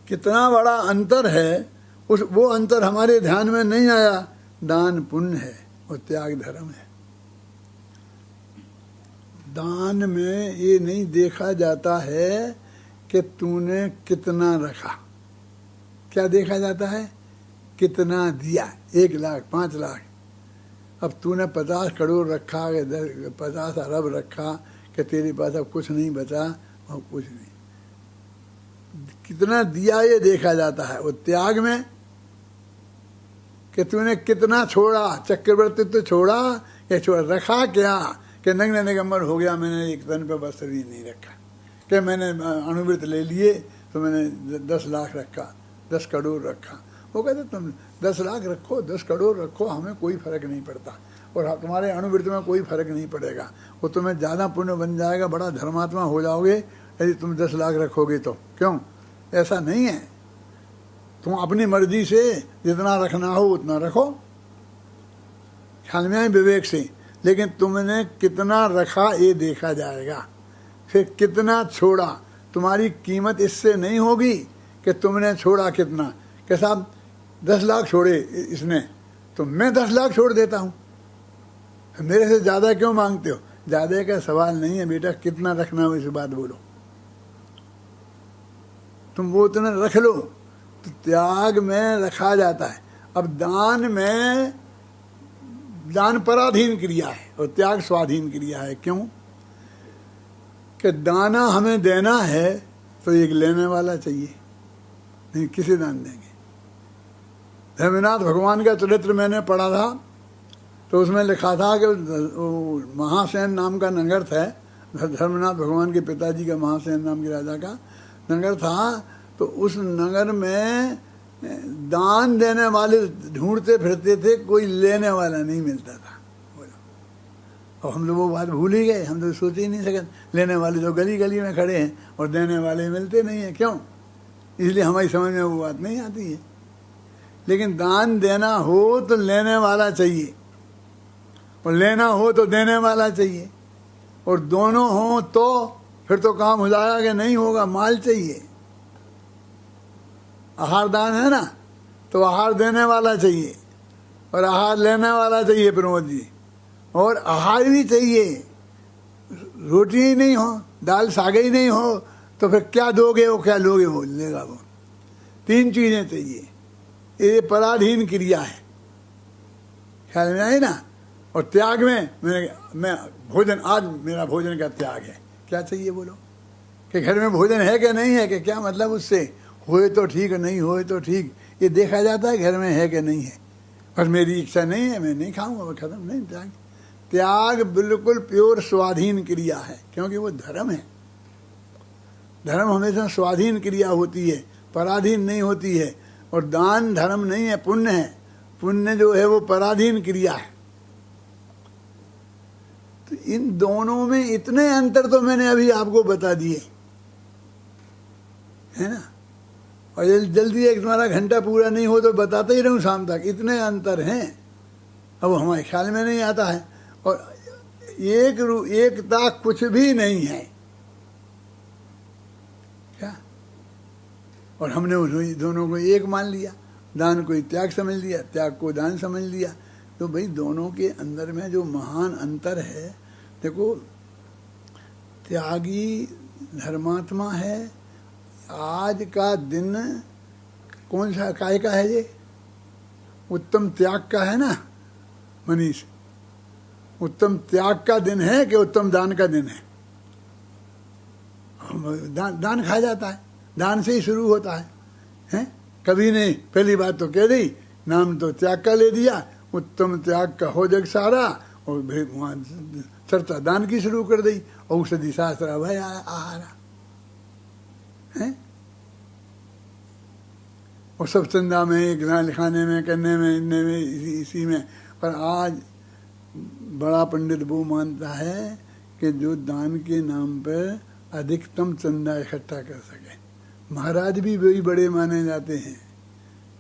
कितना बड़ा अंतर है, वो अंतर हमारे ध्यान में नहीं आया। दान पुण्य है और त्याग धर्म है। दान में ये नहीं देखा जाता है कि तूने कितना रखा, क्या देखा जाता है, कितना दिया। 1 लाख, 5 लाख, अब तूने 50 करोड़ रखा, 50 अरब रखा कि तेरे पास अब कुछ नहीं बचा, और कुछ नहीं, कितना दिया ये देखा जाता है। और त्याग में कि तूने कितना छोड़ा, चक्रवर्तित्व छोड़ा या छोड़ा, रखा क्या कि नग्न निगम्बर हो गया, मैंने एक तन पे वस्त्र भी नहीं रखा, कि मैंने अणुव्रत ले लिए तो मैंने 10 लाख रखा, 10 करोड़ रखा। वो कहते तुम 10 लाख रखो, 10 करोड़ रखो, हमें कोई फर्क नहीं पड़ता, और तुम्हारे अणुव्रत में कोई फर्क नहीं पड़ेगा, वो तुम्हें ज़्यादा पुण्य बन जाएगा, बड़ा धर्मात्मा हो जाओगे यदि तुम 10 लाख रखोगे तो। क्यों? ऐसा नहीं है, तुम अपनी मर्जी से जितना रखना हो उतना रखो, ख्याल में आए, विवेक से। लेकिन तुमने कितना रखा ये देखा जाएगा, फिर कितना छोड़ा। तुम्हारी कीमत इससे नहीं होगी कि तुमने छोड़ा कितना, कि साहब 10 लाख छोड़े इसने तो मैं 10 लाख छोड़ देता हूँ, मेरे से ज़्यादा क्यों मांगते हो। ज़्यादा का सवाल नहीं है बेटा, कितना रखना हो इस बात बोलो, तुम वो उतना रख लो। तो त्याग में रखा जाता है। अब दान में, दान पराधीन क्रिया है और त्याग स्वाधीन क्रिया है। क्यों? कि दाना हमें देना है तो एक लेने वाला चाहिए, नहीं किसे दान देंगे। धर्मनाथ भगवान का चरित्र मैंने पढ़ा था, तो उसमें लिखा था कि महासेन नाम का नगर था, धर्मनाथ भगवान के पिताजी का महासेन नाम के राजा का नगर था। तो उस नगर में दान देने वाले ढूंढते फिरते थे, कोई लेने वाला नहीं मिलता था। और हम लोग वो बात भूल ही गए, हम तो सोच ही नहीं सके, लेने वाले तो गली गली में खड़े हैं और देने वाले मिलते नहीं हैं। क्यों? इसलिए हमारी समझ में वो बात नहीं आती है। लेकिन दान देना हो तो लेने वाला चाहिए, और लेना हो तो देने वाला चाहिए, और दोनों हो तो फिर तो काम हो जाएगा कि नहीं होगा। माल चाहिए, आहार दान है ना, तो आहार देने वाला चाहिए और आहार लेने वाला चाहिए प्रमोद जी, और आहार भी चाहिए। रोटी ही नहीं हो, दाल साग ही नहीं हो तो फिर क्या दोगे, वो क्या लोगे, वो लेगा वो। 3 चीज़ें चाहिए, ये पराधीन क्रिया है। ख्याल में आई ना। और त्याग में मैं भोजन, आज मेरा भोजन का त्याग है, क्या चाहिए बोलो, कि घर में भोजन है कि नहीं है, कि क्या मतलब उससे, होए तो ठीक, नहीं होए तो ठीक, ये देखा जाता है घर में है कि नहीं है। पर मेरी इच्छा नहीं है, मैं नहीं खाऊंगा, वो खत्म। नहीं, त्याग, त्याग बिल्कुल प्योर स्वाधीन क्रिया है, क्योंकि वो धर्म है। धर्म हमेशा स्वाधीन क्रिया होती है, पराधीन नहीं होती है। और दान धर्म नहीं है, पुण्य है। पुण्य जो है वो पराधीन क्रिया है। तो इन दोनों में इतने अंतर तो मैंने अभी आपको बता दिए, है ना। और जल्दी एक तुम्हारा घंटा पूरा नहीं हो तो बताते ही रहूं शाम तक, इतने अंतर हैं, अब हमारे ख्याल में नहीं आता है। और एकता कुछ भी नहीं है क्या। और हमने उस दोनों को एक मान लिया, दान को त्याग समझ लिया, त्याग को दान समझ लिया। तो भाई दोनों के अंदर में जो महान अंतर है, देखो त्यागी धर्मात्मा है। आज का दिन कौन सा काय का है ये, उत्तम त्याग का है ना मनीष। उत्तम त्याग का दिन है कि उत्तम दान का दिन है। दान खाया जाता है, दान से ही शुरू होता है, हैं? कभी नहीं, पहली बात तो कह दी, नाम तो त्याग का ले दिया। उत्तम त्याग का हो जग सारा, और वहाँ चर्चा दान की शुरू कर दी। औषधि शास्त्र अभय आहार है, और सब चंदा में, एक लिखाने में, करने में, इनने में, इसी में। पर आज बड़ा पंडित वो मानता है कि जो दान के नाम पर अधिकतम चंदा इकट्ठा कर सके। महाराज भी वही बड़े माने जाते हैं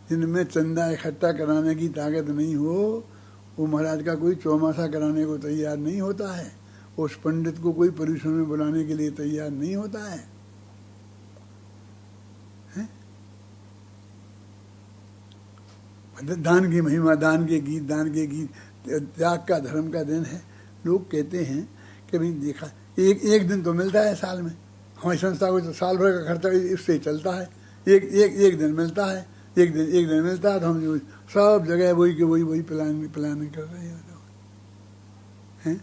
जिनमें चंदा इकट्ठा कराने की ताकत नहीं हो, वो महाराज का कोई चौमासा कराने को तैयार नहीं होता है, उस पंडित को कोई परिश्रम में बुलाने के लिए तैयार नहीं होता है, दान की महिमा, दान के गीत, दान के गीत त्याग का धर्म का दिन है। लोग कहते हैं कि भाई देखा एक दिन तो मिलता है साल में, हमारी संस्था को तो साल भर का खर्चा इससे ही चलता है, एक दिन मिलता है, एक दिन मिलता है, तो हम जो सब जगह वही के वही प्लानिंग कर रहे हैं।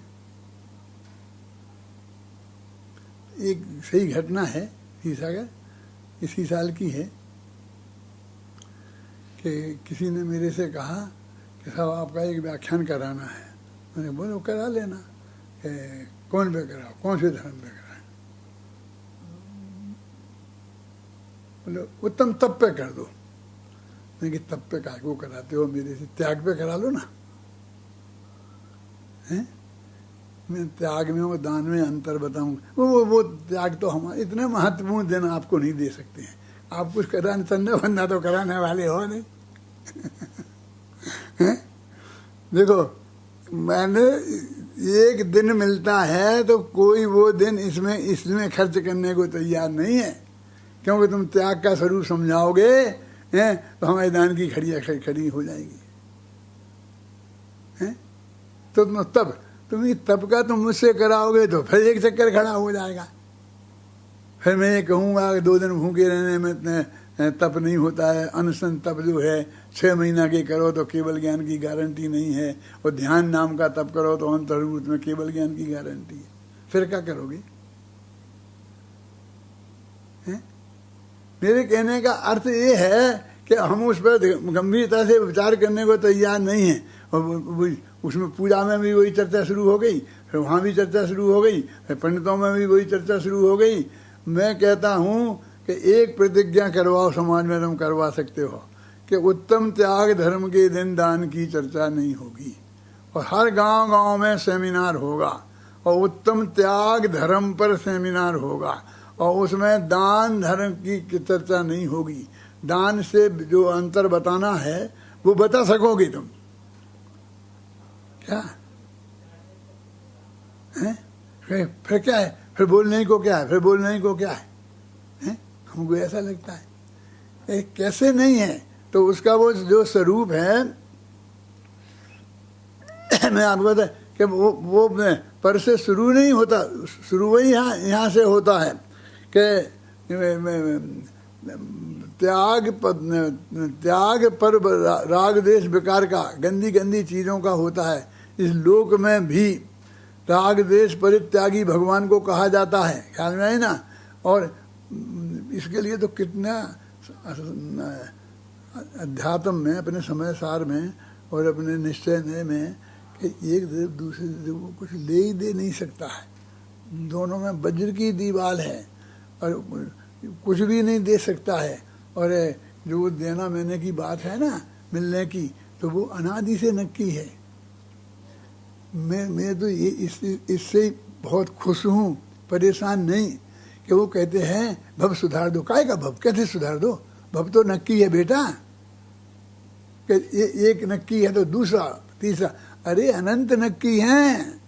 एक सही घटना है सागर, इसी साल की है कि किसी ने मेरे से कहा कि साहब आपका एक व्याख्यान कराना है। मैंने बोलो करा लेना। कौन पे कराओ, कौन से धर्म पे कराए? बोले उत्तम तप पे कर दो। मैं कि तप पे काय को कराते हो, मेरे से त्याग पे करा लो ना। हैं? मैं त्याग में और दान में अंतर बताऊं। वो त्याग तो हमारे इतने महत्वपूर्ण दिन आपको नहीं दे सकते हैं। आप कुछ कराने, चंदा बंदा तो कराने वाले हो नहीं। देखो, मैंने एक दिन मिलता है तो कोई वो दिन इसमें खर्च करने को तैयार नहीं है, क्योंकि तुम त्याग का स्वरूप समझाओगे हैं तो हमारे दान की खड़ी हो जाएगी। हैं? तो तुम तब का तुम मुझसे कराओगे तो फिर एक चक्कर खड़ा हो जाएगा। फिर मैं ये कहूँगा कि 2 दिन भूखे रहने में तप नहीं होता है, अनशन तप जो है 6 महीना के करो तो केवल ज्ञान की गारंटी नहीं है, और ध्यान नाम का तप करो तो अंतर्भूत में केवल ज्ञान की गारंटी है। फिर क्या करोगे? मेरे कहने का अर्थ ये है कि हम उस पर गंभीरता से विचार करने को तैयार नहीं है। और उसमें पूजा में भी वही चर्चा शुरू हो गई, फिर वहाँ भी चर्चा शुरू हो गई, फिर पंडितों में भी वही चर्चा शुरू हो गई। मैं कहता हूँ कि एक प्रतिज्ञा करवाओ, समाज में तुम करवा सकते हो कि उत्तम त्याग धर्म के दिन दान की चर्चा नहीं होगी, और हर गांव में सेमिनार होगा और उत्तम त्याग धर्म पर सेमिनार होगा, और उसमें दान धर्म की चर्चा नहीं होगी। दान से जो अंतर बताना है वो बता सकोगे तुम क्या है? फिर क्या है? फिर बोलने को क्या है? फिर बोलने को क्या है? हमको ऐसा लगता है कैसे नहीं है। तो उसका वो जो स्वरूप है मैं आपको बता कि वो पर से शुरू नहीं होता, शुरू वही यहाँ से होता है कि त्याग पर राग देश विकार का, गंदी चीज़ों का होता है। इस लोक में भी राग देश परित्यागी भगवान को कहा जाता है, ख्याल में आई ना। और इसके लिए तो कितना अध्यात्म में, अपने समय सार में और अपने निश्चय में कि एक देव दूसरे देव को कुछ ले ही दे नहीं सकता है। दोनों में वज्र की दीवार है और कुछ भी नहीं दे सकता है। और जो देना मैंने की बात है ना, मिलने की, तो वो अनादि से नक्की है। मैं तो ये इससे बहुत खुश हूँ, परेशान नहीं कि वो कहते हैं भव सुधार दो। काय का भव? कैसे सुधार दो? भव तो नक्की है बेटा, कि एक नक्की है तो दूसरा तीसरा, अरे अनंत नक्की हैं।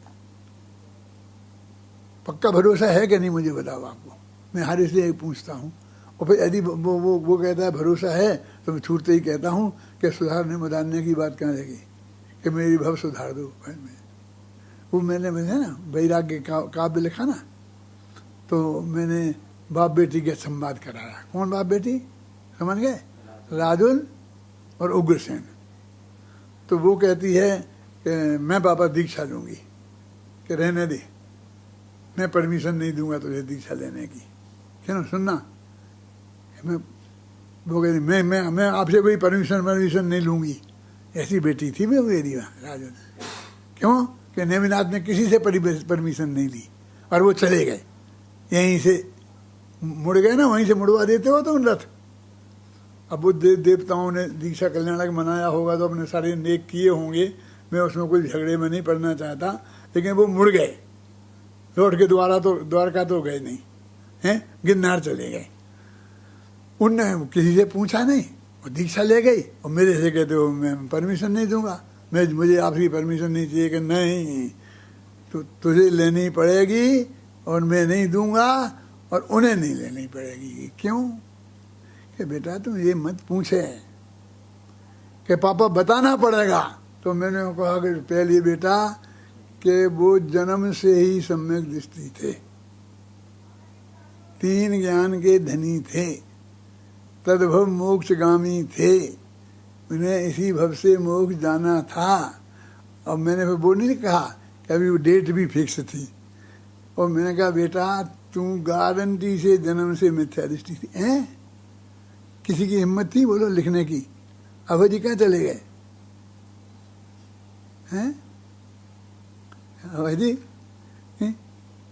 पक्का भरोसा है कि नहीं मुझे बताओ आपको, मैं हर इसलिए पूछता हूँ। और फिर यदि वो कहता है भरोसा है तो मैं छूटते ही कहता हूँ कि सुधारने मदारने की बात कहाँ रहेगी कि मेरी भव सुधार दो। वो मैंने ना वैराग्य काव्य लिखा ना, तो मैंने बाप बेटी के संवाद कराया। कौन बाप बेटी समझ गए? राजुल और उग्रसेन। तो वो कहती है कि मैं पापा दीक्षा लूँगी, कि रहने दे, मैं परमिशन नहीं दूंगा तुझे दीक्षा लेने की। क्या ना सुनना, वो कहती मैं आपसे कोई परमिशन नहीं लूँगी। ऐसी बेटी थी मैं मेरी राजुल। क्यों कि नेमिनाथ ने किसी से परमिशन नहीं ली और वो चले गए, यहीं से मुड़ गए ना, वहीं से मुड़वा देते हो तुम रथ। अब वो देवताओं ने दीक्षा कल्याणक मनाया होगा तो अपने सारे नेक किए होंगे, मैं उसमें कोई झगड़े में नहीं पड़ना चाहता, लेकिन वो मुड़ गए, लौट के द्वारका तो गए नहीं हैं, गिरनार चले गए। उनने किसी से पूछा नहीं, वो दीक्षा ले गई और मेरे से कहते हो मैं परमिशन नहीं दूंगा, मुझे आपकी परमिशन नहीं चाहिए। कि नहीं, तुझे लेनी पड़ेगी और मैं नहीं दूंगा और उन्हें नहीं लेनी पड़ेगी। क्यों? कि बेटा तुम ये मत पूछे कि पापा बताना पड़ेगा। तो मैंने कहा कि पहले बेटा कि वो जन्म से ही सम्यक दृष्टि थे, 3 ज्ञान के धनी थे, तद्भव मोक्षगामी थे, उन्हें इसी भव से मोक्ष जाना था। और मैंने फिर वो नहीं कहा कि अभी वो डेट भी फिक्स थी, और मैंने कहा बेटा तू गारंटी से जन्म से मिथ्या दृष्टि थी। हैं? किसी की हिम्मत थी बोलो लिखने की? अभय जी कहाँ चले गए हैं? अभय जी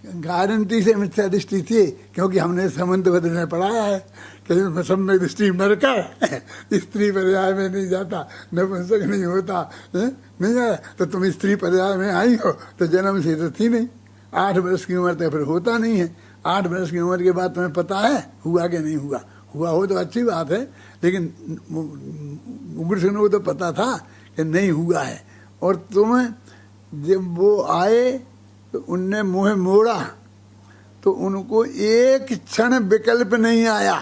गारंटी से मिथ्या दृष्टि थी, क्योंकि हमने समन्त बद्र में पढ़ाया है कि सम्यक दृष्टि मर कर स्त्री पर्याय में नहीं जाता, नपुंसक नहीं होता है? नहीं आया तो तुम स्त्री पर्याय में आई हो तो जन्म से तो थी नहीं। 8 वर्ष की उम्र तक फिर होता नहीं है। 8 वर्ष की उम्र के बाद तुम्हें पता है हुआ कि नहीं हुआ? हुआ हो तो अच्छी बात है, लेकिन उग्र सिंह को तो पता था कि नहीं हुआ है। और तुम्हें जब वो आए तो उनने मुँह मोड़ा तो उनको एक क्षण विकल्प नहीं आया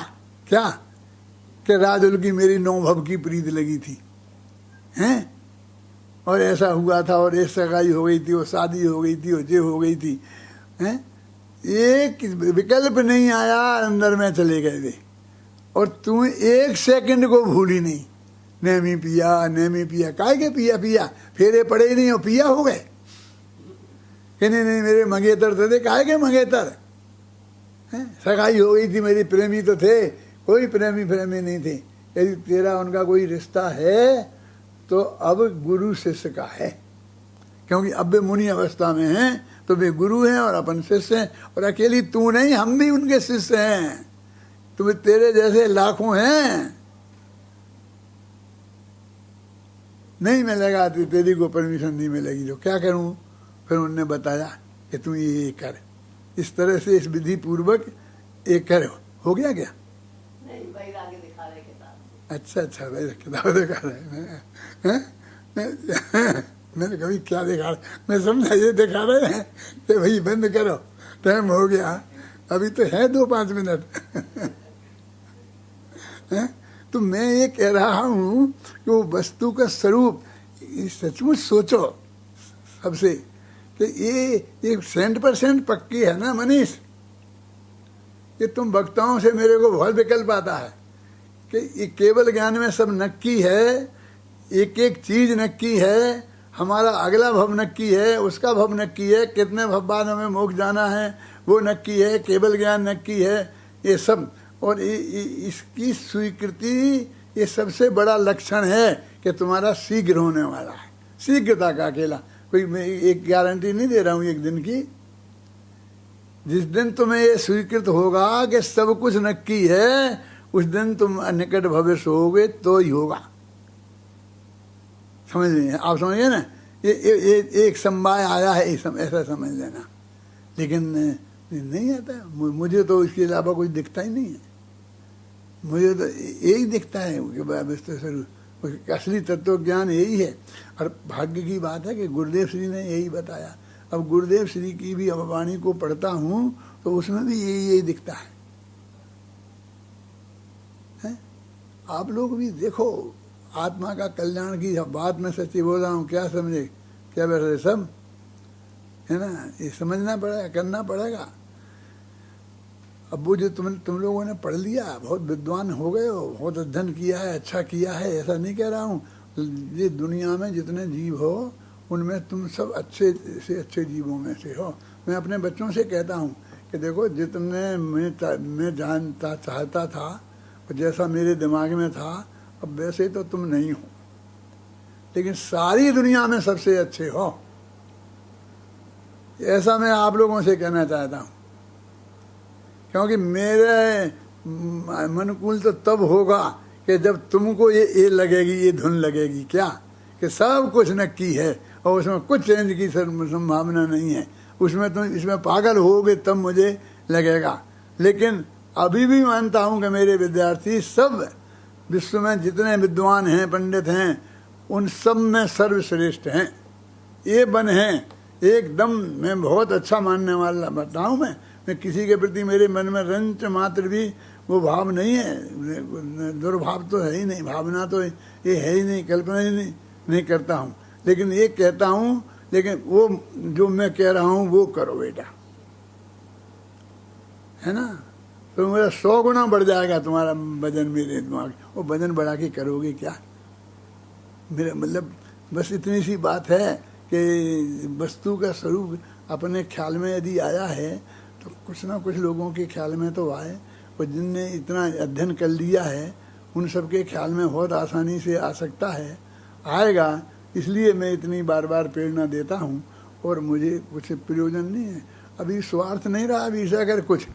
क्या कि राजुल की मेरी 9 भव की प्रीत लगी थी हैं, और ऐसा हुआ था, और ऐसा सगाई हो गई थी, और शादी हो गई थी, और ये हो गई थी हैं। एक विकल्प नहीं आया, अंदर में चले गए वे। और तुम 1 सेकंड को भूली नहीं। नेमी पिया काहे के पिया फेरे पड़े ही नहीं और पिया हो गए कि नहीं मेरे मंगेतर थे, काहे के मंगेतर हैं? सगाई हो गई थी, मेरी प्रेमी तो थे, कोई प्रेमी नहीं थे। यदि तेरा उनका कोई रिश्ता है तो अब गुरु शिष्य का है, क्योंकि अब वे मुनि अवस्था में हैं तो वे गुरु हैं और अपन शिष्य हैं। और अकेली तू नहीं, हम भी उनके शिष्य हैं। तुम्हें तेरे जैसे लाखों हैं, नहीं मिलेगा तो तेरी को परमिशन नहीं मिलेगी तो क्या करूं? फिर उन्होंने बताया कि तू ये कर, इस तरह से इस विधि पूर्वक एक कर। हो गया क्या? नहीं, भाई आगे दिखा रहे किताब। अच्छा भाई किताब दिखा रहे हैं। मैंने कभी क्या दिखा रहे, मैं समझा ये दिखा रहे हैं कि भाई बंद करो, टाइम हो गया, अभी तो है 2-5 मिनट। तो मैं ये कह रहा हूँ कि वो वस्तु का स्वरूप सचमुच सोचो सबसे कि ये 100% पक्की है ना मनीष। कि तुम वक्ताओं से मेरे को बहुत विकल्प आता है कि ये केवल ज्ञान में सब नक्की है, एक एक चीज नक्की है, हमारा अगला भव नक्की है, उसका भव नक्की है, कितने भव बाद हमें मोक्ष जाना है वो नक्की है, केवल ज्ञान नक्की है, ये सब। और इसकी स्वीकृति ये सबसे बड़ा लक्षण है कि तुम्हारा शीघ्र होने वाला है। शीघ्रता का अकेला कोई, मैं एक गारंटी नहीं दे रहा हूँ एक दिन की। जिस दिन तुम्हें ये स्वीकृत होगा कि सब कुछ नक्की है, उस दिन तुम निकट भविष्य होगे तो ही होगा। समझ लीजिए, आप समझिए ना, ये एक समवाय आया है ऐसा समझ लेना। लेकिन नहीं आता, मुझे तो इसके अलावा कुछ दिखता ही नहीं है। मुझे तो यही दिखता है कि असली तत्व ज्ञान यही है। और भाग्य की बात है कि गुरुदेव श्री ने यही बताया। अब गुरुदेव श्री की भी वाणी को पढ़ता हूँ तो उसमें भी यही दिखता है। आप लोग भी देखो, आत्मा का कल्याण की बात में सच्ची बोल रहा हूँ, क्या समझे, क्या बैठ रहे सब, है ना? ये समझना पड़ेगा, करना पड़ेगा। अब वो जो तुम लोगों ने पढ़ लिया, बहुत विद्वान हो गए हो, बहुत अध्ययन किया है, अच्छा किया है, ऐसा नहीं कह रहा हूँ। ये दुनिया में जितने जीव हो उनमें तुम सब अच्छे से अच्छे जीवों में से हो। मैं अपने बच्चों से कहता हूँ कि देखो, जितने मैं जानता चाहता था और जैसा मेरे दिमाग में था, अब वैसे तो तुम नहीं हो, लेकिन सारी दुनिया में सबसे अच्छे हो। ऐसा मैं आप लोगों से कहना चाहता हूँ, क्योंकि मेरे अनुकूल तो तब होगा कि जब तुमको ये लगेगी, ये धुन लगेगी क्या कि सब कुछ नक्की है और उसमें कुछ चेंज की संभावना नहीं है, उसमें तुम इसमें पागल होगे तब मुझे लगेगा। लेकिन अभी भी मानता हूँ कि मेरे विद्यार्थी सब विश्व में जितने विद्वान हैं, पंडित हैं, उन सब में सर्वश्रेष्ठ हैं, ये बन हैं एकदम। मैं बहुत अच्छा मानने वाला बताऊँ, मैं किसी के प्रति मेरे मन में रंच मात्र भी वो भाव नहीं है, दुर्भाव तो है ही नहीं, भावना तो ये है ही नहीं, कल्पना ही नहीं करता हूँ। लेकिन ये कहता हूँ, लेकिन वो जो मैं कह रहा हूँ वो करो बेटा, है ना, तो मेरा 100 गुना बढ़ जाएगा तुम्हारा वजन मेरे दिमाग। वो वजन बढ़ा के करोगे क्या? मेरा मतलब बस इतनी सी बात है कि वस्तु का स्वरूप अपने ख्याल में यदि आया है तो कुछ ना कुछ लोगों के ख्याल में तो आए, और जिनने इतना अध्ययन कर लिया है उन सबके ख्याल में बहुत आसानी से आ सकता है, आएगा। इसलिए मैं इतनी बार बार प्रेरणा देता हूँ, और मुझे कुछ प्रयोजन नहीं है अभी, स्वार्थ नहीं रहा अभी से। अगर कुछ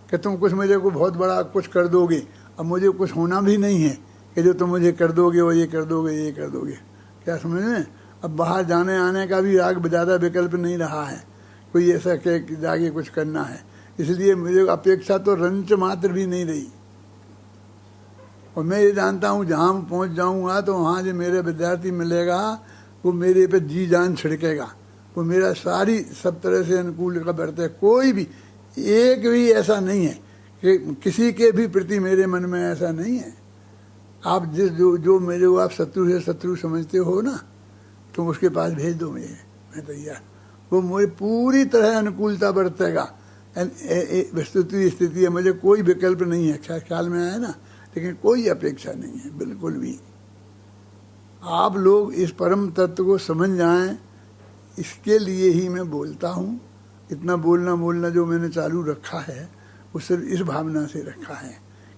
कि तुम कुछ मुझे को बहुत बड़ा कुछ कर दोगे, अब मुझे कुछ होना भी नहीं है कि जो तुम मुझे कर दोगे और ये कर दोगे, ये कर दोगे, क्या समझ में? अब बाहर जाने आने का भी आग ज़्यादा विकल्प नहीं रहा है, कोई ऐसा कह कि जाके कुछ करना है, इसलिए मुझे अपेक्षा तो रंच मात्र भी नहीं रही। और मैं ये जानता हूँ जहाँ मैं पहुँच जाऊँगा तो वहाँ जो मेरे विद्यार्थी मिलेगा वो मेरे पे जी जान छिड़केगा, वो मेरा सारी सब तरह से अनुकूल का बरते। कोई भी एक भी ऐसा नहीं है कि किसी के भी प्रति मेरे मन में ऐसा नहीं है। आप जिस जो मेरे को आप शत्रु से शत्रु समझते हो ना, तुम उसके पास भेज दो मुझे, मैं तैयार। वो मुझे पूरी तरह अनुकूलता बरतेगा। वस्तुतः स्थिति है, मुझे कोई विकल्प नहीं है, ख्याल में आया ना, लेकिन कोई अपेक्षा नहीं है बिल्कुल भी। आप लोग इस परम तत्व को समझ जाएं, इसके लिए ही मैं बोलता हूँ। इतना बोलना जो मैंने चालू रखा है वो सिर्फ इस भावना से रखा है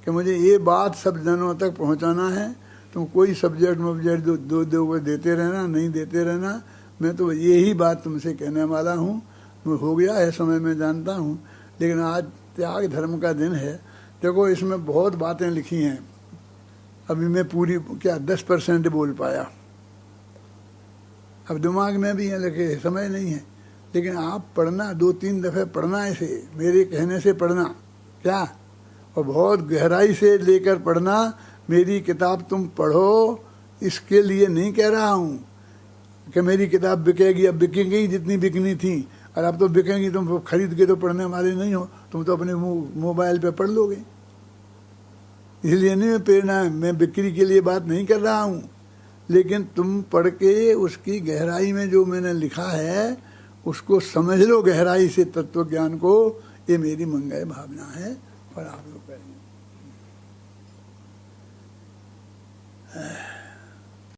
कि मुझे ये बात सब जनों तक पहुँचाना है। तुम कोई सब्जेक्ट वब्जेक्ट दो देते रहना, नहीं देते रहना, मैं तो यही बात तुमसे कहने वाला हूँ। हो गया है समय, मैं जानता हूँ, लेकिन आज त्याग धर्म का दिन है। देखो इसमें बहुत बातें लिखी हैं, अभी मैं पूरी क्या 10% बोल पाया, अब दिमाग में भी है लिखे, समय नहीं है। लेकिन आप पढ़ना, 2-3 दफ़े पढ़ना, इसे मेरे कहने से पढ़ना क्या, और बहुत गहराई से लेकर पढ़ना। मेरी किताब तुम पढ़ो, इसके लिए नहीं कह रहा हूँ कि मेरी किताब बिकेगी, अब बिकेगी जितनी बिकनी थी, और अब तो बिकेंगी, तुम खरीद के तो पढ़ने वाले नहीं हो, तुम तो अपने मोबाइल पे पढ़ लोगे। इसलिए नहीं मैं प्रेरणा, मैं बिक्री के लिए बात नहीं कर रहा हूँ, लेकिन तुम पढ़ के उसकी गहराई में जो मैंने लिखा है उसको समझ लो गहराई से, तत्व ज्ञान को। ये मेरी मंगल भावना है, और आप लोग करेंगे।